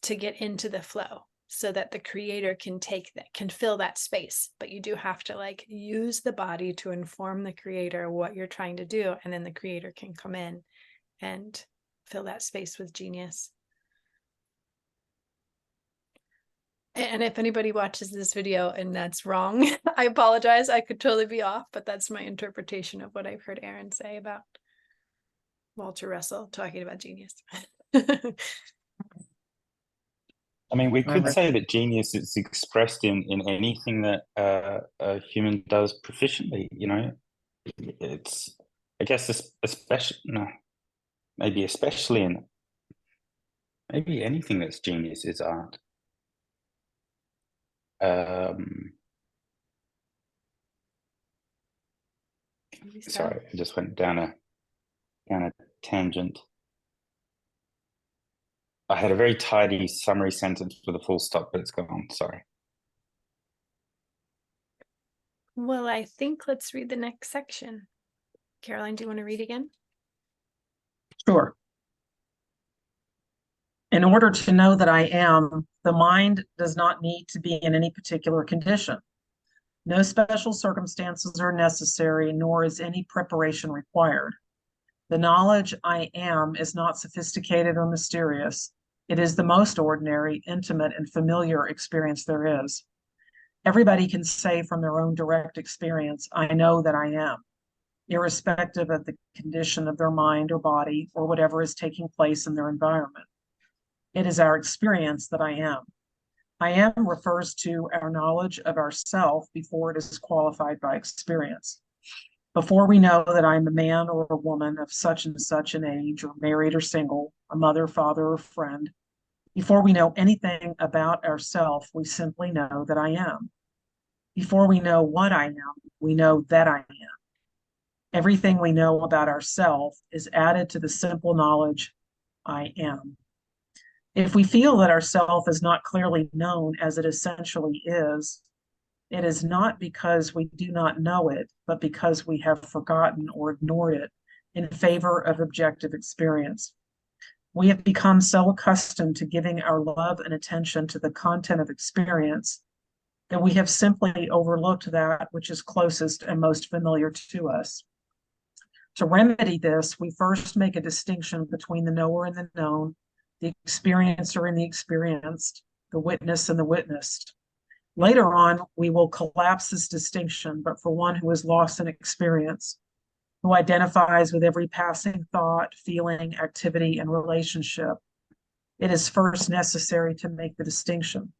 Speaker 1: to get into the flow so that the creator can fill that space. But you do have to like use the body to inform the creator what you're trying to do, and then the creator can come in and fill that space with genius. And if anybody watches this video and that's wrong, I apologize. I could totally be off, but that's my interpretation of what I've heard Aaron say about Walter Russell talking about genius.
Speaker 3: I mean, we could say that genius is expressed in anything that a human does proficiently, you know. It's, I guess, maybe especially in maybe anything that's genius is art. Sorry, I just went down a tangent. I had a very tidy summary sentence with a full stop, but it's gone. Sorry.
Speaker 1: Well, I think let's read the next section. Caroline, do you want to read again?
Speaker 2: Sure. In order to know that I am, the mind does not need to be in any particular condition. No special circumstances are necessary, nor is any preparation required. The knowledge I am is not sophisticated or mysterious. It is the most ordinary, intimate, and familiar experience there is. Everybody can say from their own direct experience, I know that I am, irrespective of the condition of their mind or body or whatever is taking place in their environment. It is our experience that I am. I am refers to our knowledge of ourself before it is qualified by experience. Before we know that I'm a man or a woman of such and such an age, or married or single, a mother, father, or friend, before we know anything about ourself, we simply know that I am. Before we know what I am, we know that I am. Everything we know about ourself is added to the simple knowledge, I am. If we feel that ourself is not clearly known as it essentially is, it is not because we do not know it, but because we have forgotten or ignored it in favor of objective experience. We have become so accustomed to giving our love and attention to the content of experience that we have simply overlooked that which is closest and most familiar to us. To remedy this, we first make a distinction between the knower and the known, the experiencer and the experienced, the witness and the witnessed. Later on, we will collapse this distinction, but for one who is lost in experience, who identifies with every passing thought, feeling, activity, and relationship, it is first necessary to make the distinction.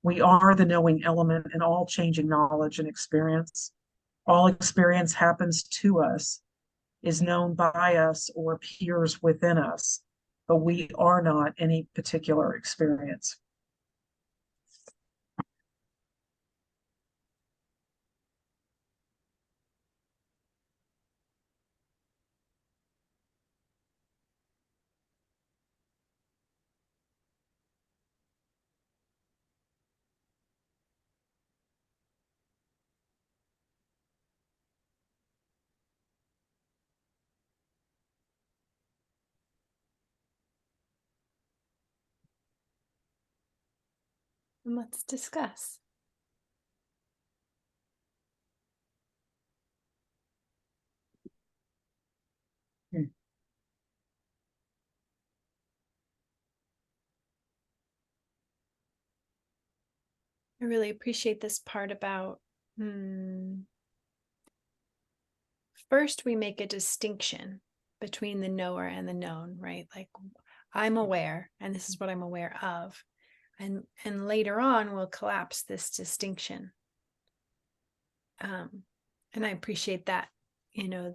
Speaker 2: We are the knowing element in all changing knowledge and experience. All experience happens to us, is known by us, or appears within us, but we are not any particular experience.
Speaker 1: And let's discuss. I really appreciate this part about first we make a distinction between the knower and the known, right? Like I'm aware and this is what I'm aware of. And later on we'll collapse this distinction. And I appreciate that,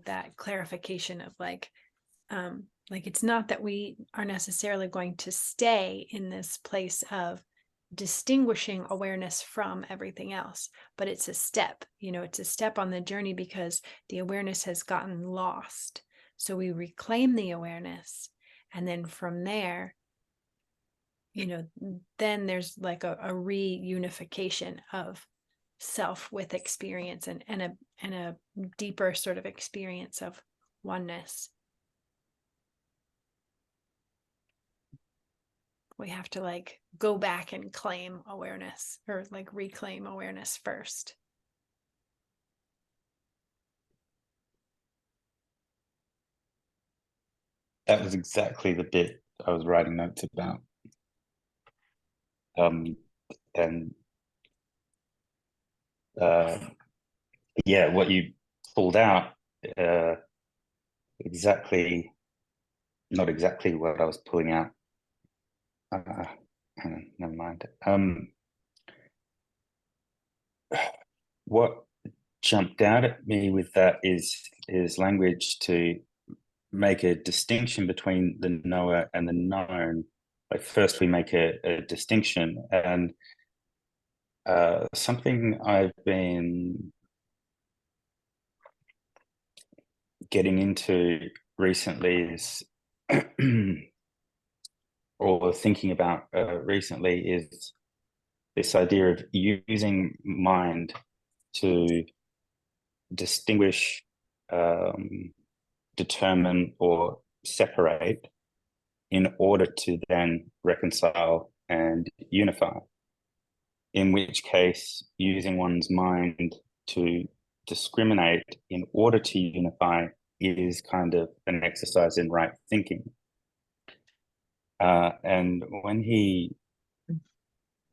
Speaker 1: that clarification of like it's not that we are necessarily going to stay in this place of distinguishing awareness from everything else, but it's a step, it's a step on the journey because the awareness has gotten lost. So we reclaim the awareness. And then from there, then there's like a reunification of self with experience and a deeper sort of experience of oneness. We have to like go back and claim awareness or like reclaim awareness first.
Speaker 3: That was exactly the bit I was writing notes about. And yeah, what you pulled out, exactly, not exactly what I was pulling out. Hang on, never mind. What jumped out at me with that is language to make a distinction between the knower and the known. Like first we make a distinction, and something I've been getting into recently is or thinking about recently is this idea of using mind to distinguish, determine, or separate in order to then reconcile and unify. In which case, using one's mind to discriminate in order to unify is kind of an exercise in right thinking. And when he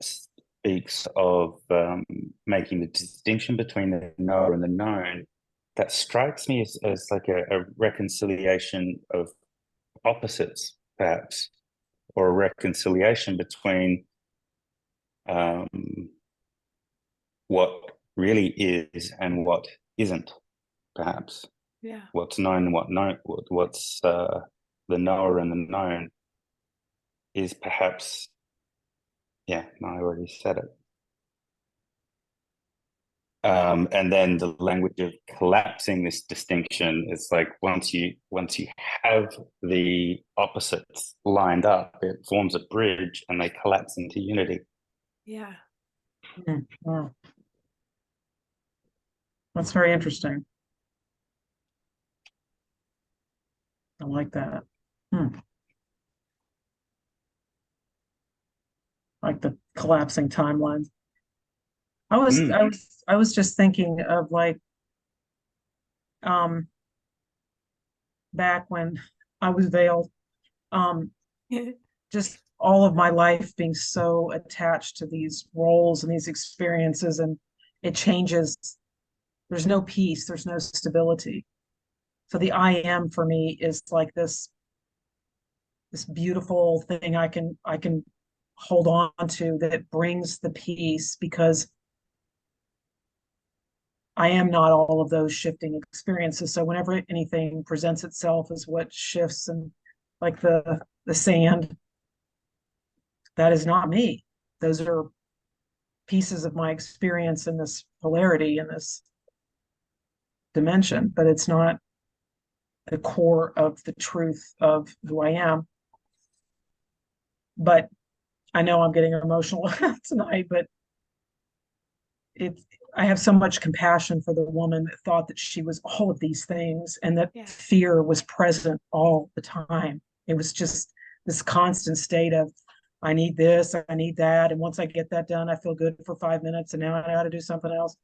Speaker 3: speaks of making the distinction between the knower and the known, that strikes me as like a reconciliation of opposites, perhaps, or a reconciliation between what really is and what isn't, perhaps.
Speaker 1: Yeah.
Speaker 3: What's known and what's the knower and the known is perhaps, yeah, I already said it. And then the language of collapsing this distinction is like once you have the opposites lined up, it forms a bridge and they collapse into unity.
Speaker 1: Yeah.
Speaker 2: Wow. That's very interesting. I like that. Like the collapsing timelines. I was just thinking of like back when I was veiled, just all of my life being so attached to these roles and these experiences, and it changes. There's no peace, there's no stability. So the I am for me is like this beautiful thing I can hold on to that brings the peace, because I am not all of those shifting experiences. So whenever anything presents itself as what shifts, and like the sand, that is not me. Those are pieces of my experience in this polarity, in this dimension, but it's not the core of the truth of who I am. But I know I'm getting emotional tonight, but it I have so much compassion for the woman that thought that she was all of these things, and that
Speaker 1: Yeah.
Speaker 2: fear was present all the time. It was just this constant state of, I need this, I need that. And once I get that done, I feel good for 5 minutes, and now I know how to do something else.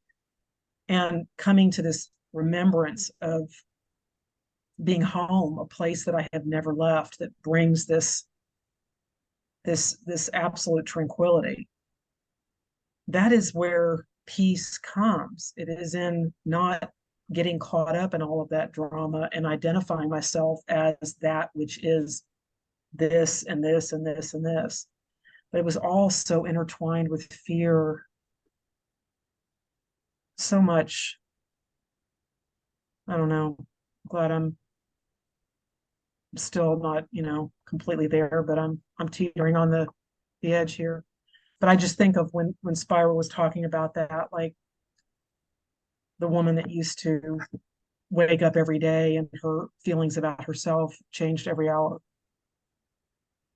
Speaker 2: And coming to this remembrance of being home, a place that I have never left, that brings this absolute tranquility. That is where peace comes. It is in not getting caught up in all of that drama and identifying myself as that which is this and this and this and this. But it was all so intertwined with fear, so much. I don't know. Glad I'm still not, completely there, but I'm teetering on the edge here. But I just think of when Spira was talking about that, like the woman that used to wake up every day and her feelings about herself changed every hour.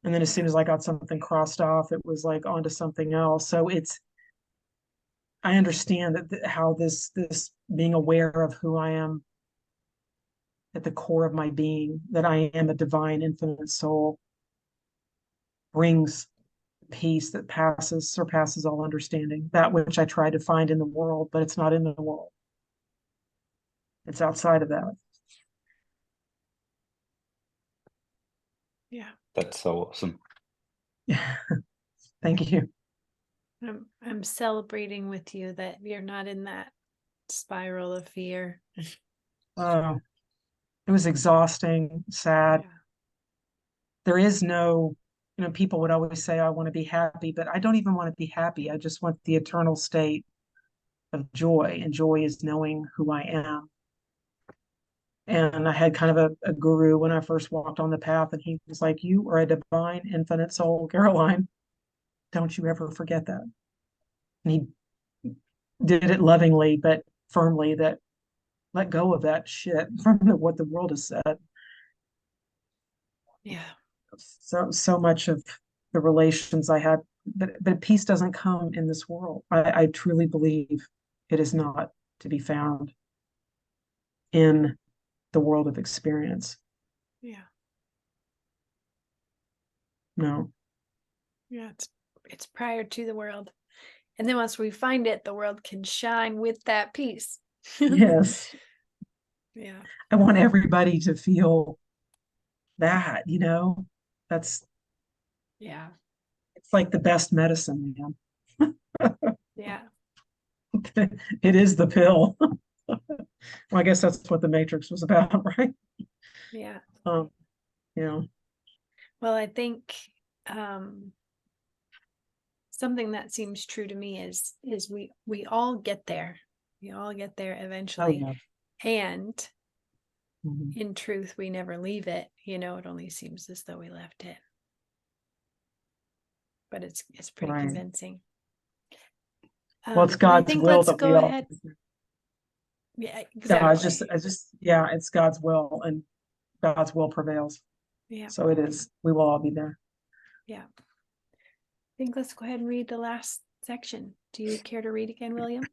Speaker 2: And then as soon as I got something crossed off, it was like on to something else. So I understand that how this being aware of who I am at the core of my being, that I am a divine infinite soul, brings peace that surpasses all understanding. That which I try to find in the world, but it's not in the world. It's outside of that.
Speaker 1: Yeah.
Speaker 3: That's so awesome.
Speaker 2: Thank you.
Speaker 1: I'm celebrating with you that you're not in that spiral of fear.
Speaker 2: It was exhausting, sad.
Speaker 1: Yeah.
Speaker 2: There is no, people would always say, I want to be happy, but I don't even want to be happy. I just want the eternal state of joy. And joy is knowing who I am. And I had kind of a guru when I first walked on the path, and he was like, you are a divine, infinite soul, Caroline. Don't you ever forget that. And he did it lovingly, but firmly, that let go of that shit from what the world has said.
Speaker 1: Yeah.
Speaker 2: So much of the relations I had, but peace doesn't come in this world. I truly believe it is not to be found in the world of experience.
Speaker 1: Yeah.
Speaker 2: No.
Speaker 1: Yeah. It's prior to the world. And then once we find it, the world can shine with that peace.
Speaker 2: Yes.
Speaker 1: Yeah.
Speaker 2: I want everybody to feel that, that's,
Speaker 1: Yeah.
Speaker 2: it's like the best medicine, man.
Speaker 1: Yeah.
Speaker 2: It is the pill. Well, I guess that's what the Matrix was about, right?
Speaker 1: Yeah.
Speaker 2: Um, yeah.
Speaker 1: Well, I think something that seems true to me is we all get there. We all get there
Speaker 2: Oh,
Speaker 1: eventually.
Speaker 2: yeah.
Speaker 1: And
Speaker 2: Mhm.
Speaker 1: in truth, we never leave it. It only seems as though we left it. But it's pretty
Speaker 2: Right.
Speaker 1: convincing.
Speaker 2: Well, it's
Speaker 1: But I
Speaker 2: God's
Speaker 1: think
Speaker 2: will
Speaker 1: let's
Speaker 2: that we
Speaker 1: go
Speaker 2: all.
Speaker 1: ahead. Yeah,
Speaker 2: Yeah,
Speaker 1: exactly.
Speaker 2: yeah, it's God's will, and God's will prevails.
Speaker 1: Yeah.
Speaker 2: So it is. We will all be there.
Speaker 1: Yeah. I think let's go ahead and read the last section. Do you care to read again, William?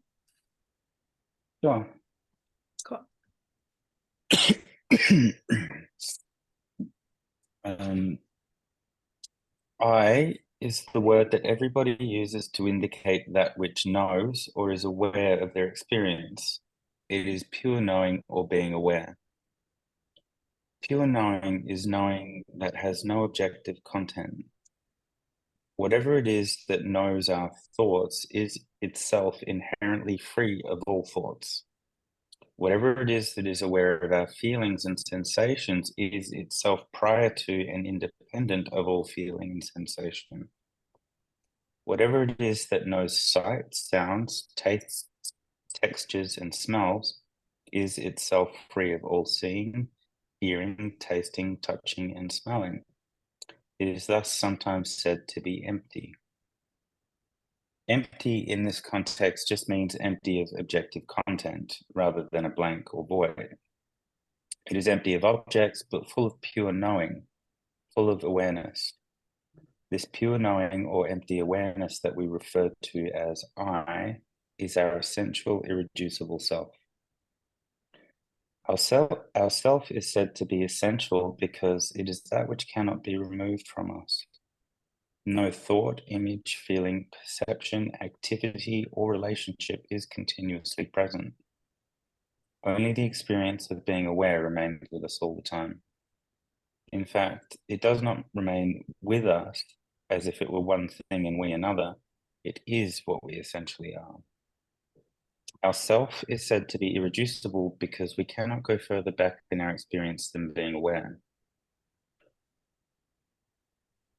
Speaker 3: Sure.
Speaker 1: Cool.
Speaker 3: um, I is the word that everybody uses to indicate that which knows or is aware of their experience. It is pure knowing or being aware. Pure knowing is knowing that has no objective content. Whatever it is that knows our thoughts is itself inherently free of all thoughts. Whatever it is that is aware of our feelings and sensations is itself prior to and independent of all feeling and sensation. Whatever it is that knows sights, sounds, tastes, textures, and smells is itself free of all seeing, hearing, tasting, touching, and smelling. It is thus sometimes said to be empty. Empty in this context just means empty of objective content rather than a blank or void. It is empty of objects, but full of pure knowing, full of awareness. This pure knowing or empty awareness that we refer to as I is our essential, irreducible self. Our self is said to be essential because it is that which cannot be removed from us. No thought, image, feeling, perception, activity, or relationship is continuously present. Only the experience of being aware remains with us all the time. In fact, it does not remain with us as if it were one thing and we another. It is what we essentially are. Our self is said to be irreducible because we cannot go further back in our experience than being aware.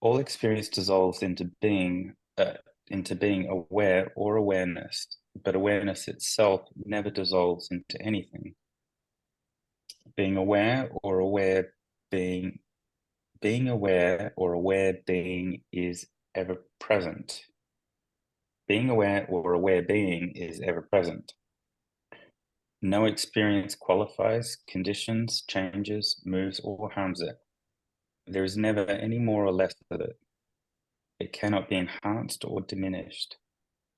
Speaker 3: All experience dissolves into being aware or awareness, but awareness itself never dissolves into anything. Being aware or aware being is ever present. Being aware or aware being is ever present. No experience qualifies, conditions, changes, moves, or harms it. There is never any more or less of it. It cannot be enhanced or diminished.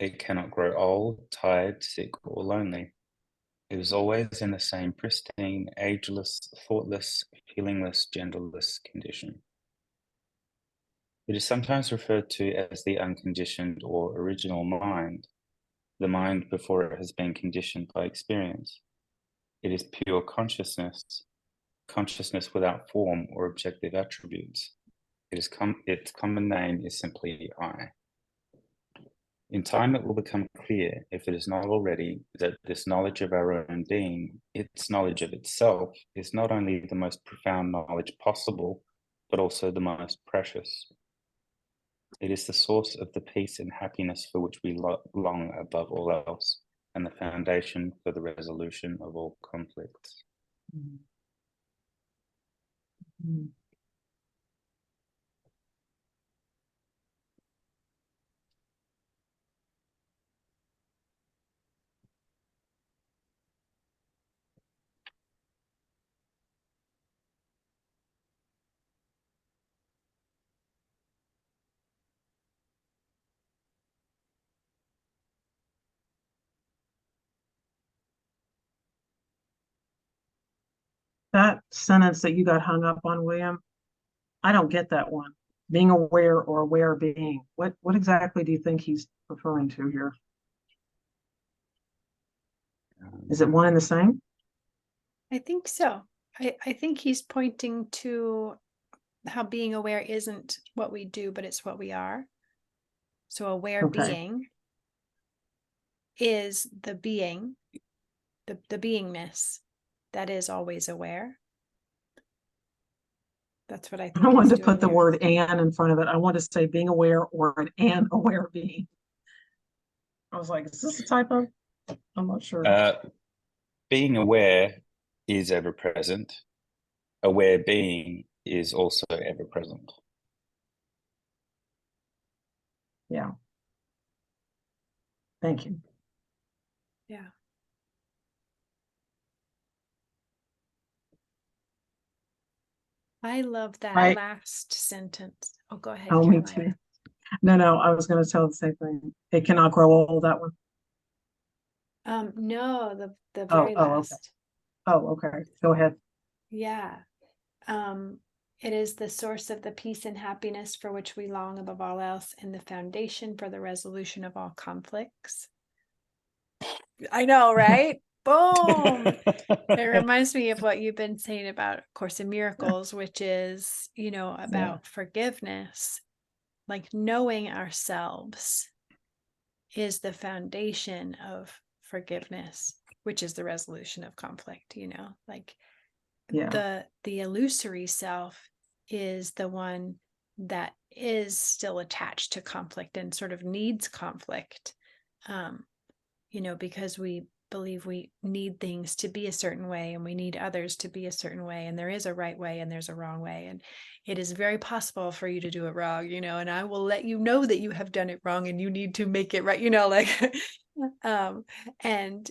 Speaker 3: It cannot grow old, tired, sick, or lonely. It is always in the same pristine, ageless, thoughtless, feelingless, genderless condition. It is sometimes referred to as the unconditioned or original mind, the mind before it has been conditioned by experience. It is pure consciousness, consciousness without form or objective attributes. Its common name is simply I. In time, it will become clear, if it is not already, that this knowledge of our own being, its knowledge of itself, is not only the most profound knowledge possible, but also the most precious. It is the source of the peace and happiness for which we long above all else, and the foundation for the resolution of all conflicts.
Speaker 2: Mm. That sentence that you got hung up on, William, I don't get that one. Being aware or aware being. What exactly do you think he's referring to here? Is it one and the same?
Speaker 1: I think so. I think he's pointing to how being aware isn't what we do, but it's what we are. So aware
Speaker 2: Okay.
Speaker 1: being is the being, the beingness that is always aware. That's what I think.
Speaker 2: I wanted to
Speaker 1: he's
Speaker 2: put the
Speaker 1: doing
Speaker 2: word "and" in front of it. I want to say being aware or an aware being. I was like, is this a typo? I'm not sure.
Speaker 3: Being aware is ever present. Aware being is also ever present.
Speaker 2: Yeah. Thank you.
Speaker 1: Yeah. I love that last sentence. Oh, go ahead,
Speaker 2: Oh, me
Speaker 1: Caroline.
Speaker 2: too. No, I was going to tell the same thing. It cannot grow old, that one.
Speaker 1: No, the very last.
Speaker 2: Oh, okay. Go ahead.
Speaker 1: Yeah. It is the source of the peace and happiness for which we long above all else, and the foundation for the resolution of all conflicts. I know, right? Boom. It reminds me of what you've been saying about Course in Miracles, which is, about forgiveness. Like knowing ourselves is the foundation of forgiveness. which is the resolution of conflict, like
Speaker 2: Yeah.
Speaker 1: the illusory self is the one that is still attached to conflict and sort of needs conflict, because we believe we need things to be a certain way and we need others to be a certain way, and there is a right way and there's a wrong way, and it is very possible for you to do it wrong, and I will let you know that you have done it wrong and you need to make it right, like and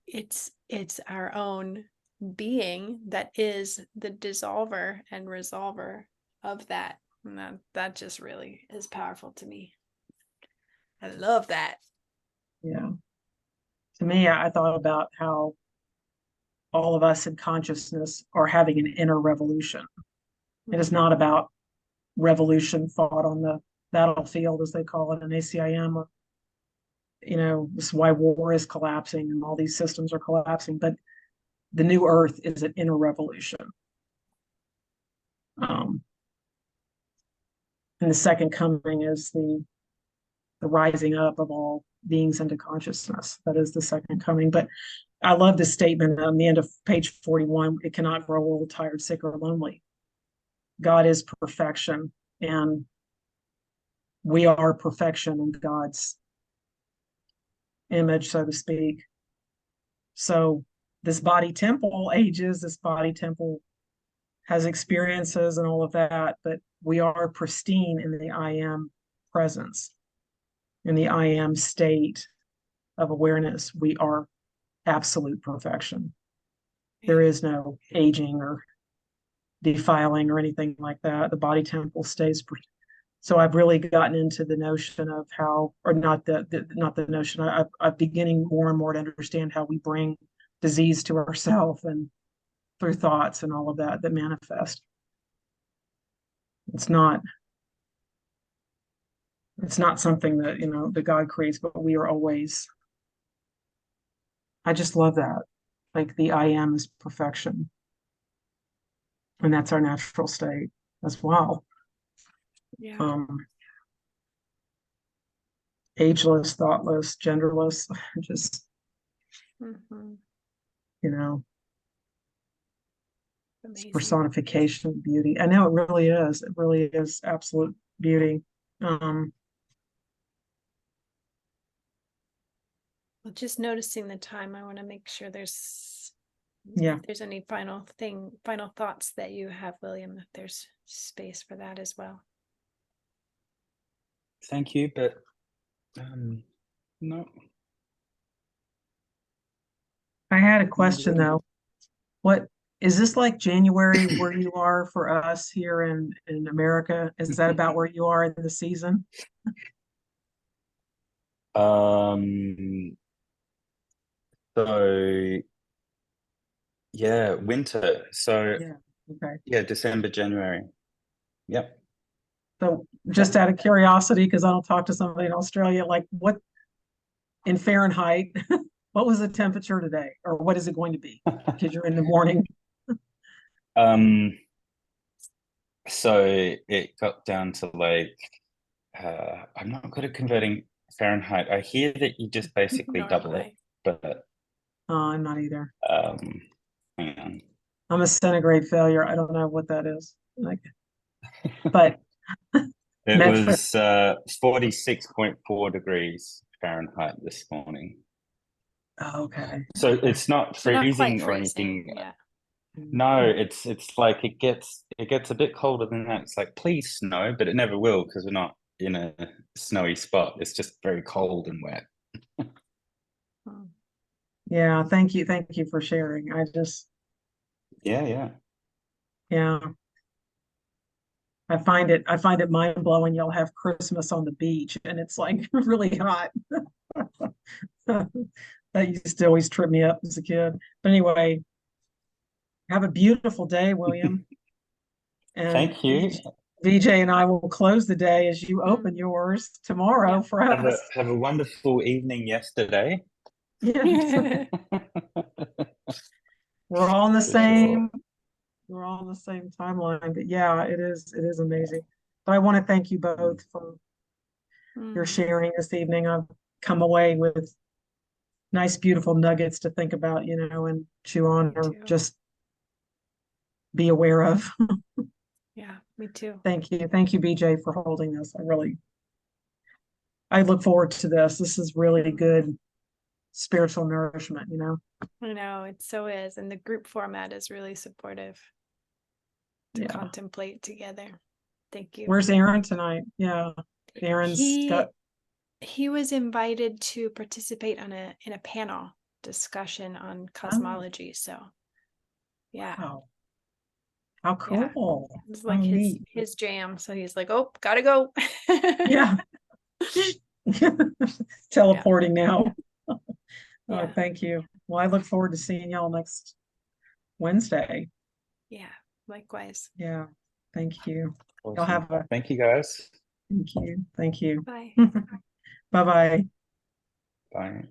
Speaker 1: it's our own being that is the dissolver and resolver of that, and that just really is powerful to me. I love that.
Speaker 2: Yeah. To me, I thought about how all of us in consciousness are having an inner revolution. It is not about revolution fought on the battlefield, as they call it in ACIM, or, this is why war is collapsing and all these systems are collapsing. But the new earth is an inner revolution. And the second coming is the rising up of all beings into consciousness. That is the second coming. But I love this statement on the end of page 41. It cannot grow old, tired, sick, or lonely. God is perfection, and we are perfection in God's image, so to speak. So this body temple ages, this body temple has experiences and all of that, but we are pristine in the I am presence, in the I am state of awareness. We are absolute perfection. There is no aging or defiling or anything like that. The body temple stays. So I've really gotten into the notion of how, or not the notion. I'm beginning more and more to understand how we bring disease to ourselves and through thoughts and all of that manifest. It's not something that that God creates, but we are always. I just love that. Like the I am is perfection. And that's our natural state as well.
Speaker 1: Yeah.
Speaker 2: Ageless, thoughtless, genderless, just
Speaker 1: Amazing.
Speaker 2: Personification of beauty. I know it really is. It really is absolute beauty.
Speaker 1: Well, just noticing the time, I want to make sure if there's any final thoughts that you have, William, if there's space for that as well.
Speaker 3: Thank you, but no.
Speaker 2: I had a question though. What is this like January where you are for us here in America? Is that about where you are in the season?
Speaker 3: So yeah, winter. So
Speaker 2: Okay.
Speaker 3: Yeah, December, January. Yep.
Speaker 2: So just out of curiosity, because I don't talk to somebody in Australia, like what in Fahrenheit, what was the temperature today? Or what is it going to be? Because you're in the morning.
Speaker 3: So it got down to like I'm not good at converting Fahrenheit. I hear that you just basically double it, but
Speaker 2: I'm not either.
Speaker 3: Hang on.
Speaker 2: I'm a centigrade failure. I don't know what that is. Like, but
Speaker 3: it was 46.4 degrees Fahrenheit this morning.
Speaker 2: Okay.
Speaker 3: So it's not freezing or anything.
Speaker 1: Yeah.
Speaker 3: No, it's like it gets a bit colder than that. It's like, please snow, but it never will because we're not in a snowy spot. It's just very cold and wet.
Speaker 2: Yeah, thank you for sharing.
Speaker 3: Yeah.
Speaker 2: I find it mind blowing. You'll have Christmas on the beach and it's like really hot. That used to always trip me up as a kid. But anyway, have a beautiful day, William. And
Speaker 3: thank you.
Speaker 2: VJ and I will close the day as you open yours tomorrow for us.
Speaker 3: Have a wonderful evening yesterday.
Speaker 2: Yeah. We're all in the same. Sure. We're all in the same timeline, but yeah, it is amazing. But I want to thank you both for your sharing this evening. I've come away with nice, beautiful nuggets to think about, and chew on
Speaker 1: Me
Speaker 2: or
Speaker 1: too.
Speaker 2: just be aware of.
Speaker 1: Yeah, me too.
Speaker 2: Thank you. Thank you, BJ, for holding this. I look forward to this. This is really good spiritual nourishment.
Speaker 1: I know it so is. And the group format is really supportive to
Speaker 2: Yeah.
Speaker 1: contemplate together. Thank you.
Speaker 2: Where's Aaron tonight? Yeah. Aaron's got,
Speaker 1: He was invited to participate in a panel discussion on cosmology. So yeah.
Speaker 2: wow. How
Speaker 1: Yeah.
Speaker 2: cool.
Speaker 1: It's
Speaker 2: How
Speaker 1: like
Speaker 2: neat.
Speaker 1: his jam. So he's like, oh, gotta go.
Speaker 2: Yeah. Teleporting now.
Speaker 1: Yeah.
Speaker 2: Thank you. Well, I look forward to seeing y'all next Wednesday.
Speaker 1: Yeah. Likewise.
Speaker 2: Yeah. Thank you. Y'all
Speaker 3: Awesome.
Speaker 2: have a
Speaker 3: Thank you, guys.
Speaker 2: thank you. Thank you.
Speaker 1: Bye.
Speaker 2: Bye-bye.
Speaker 3: Bye.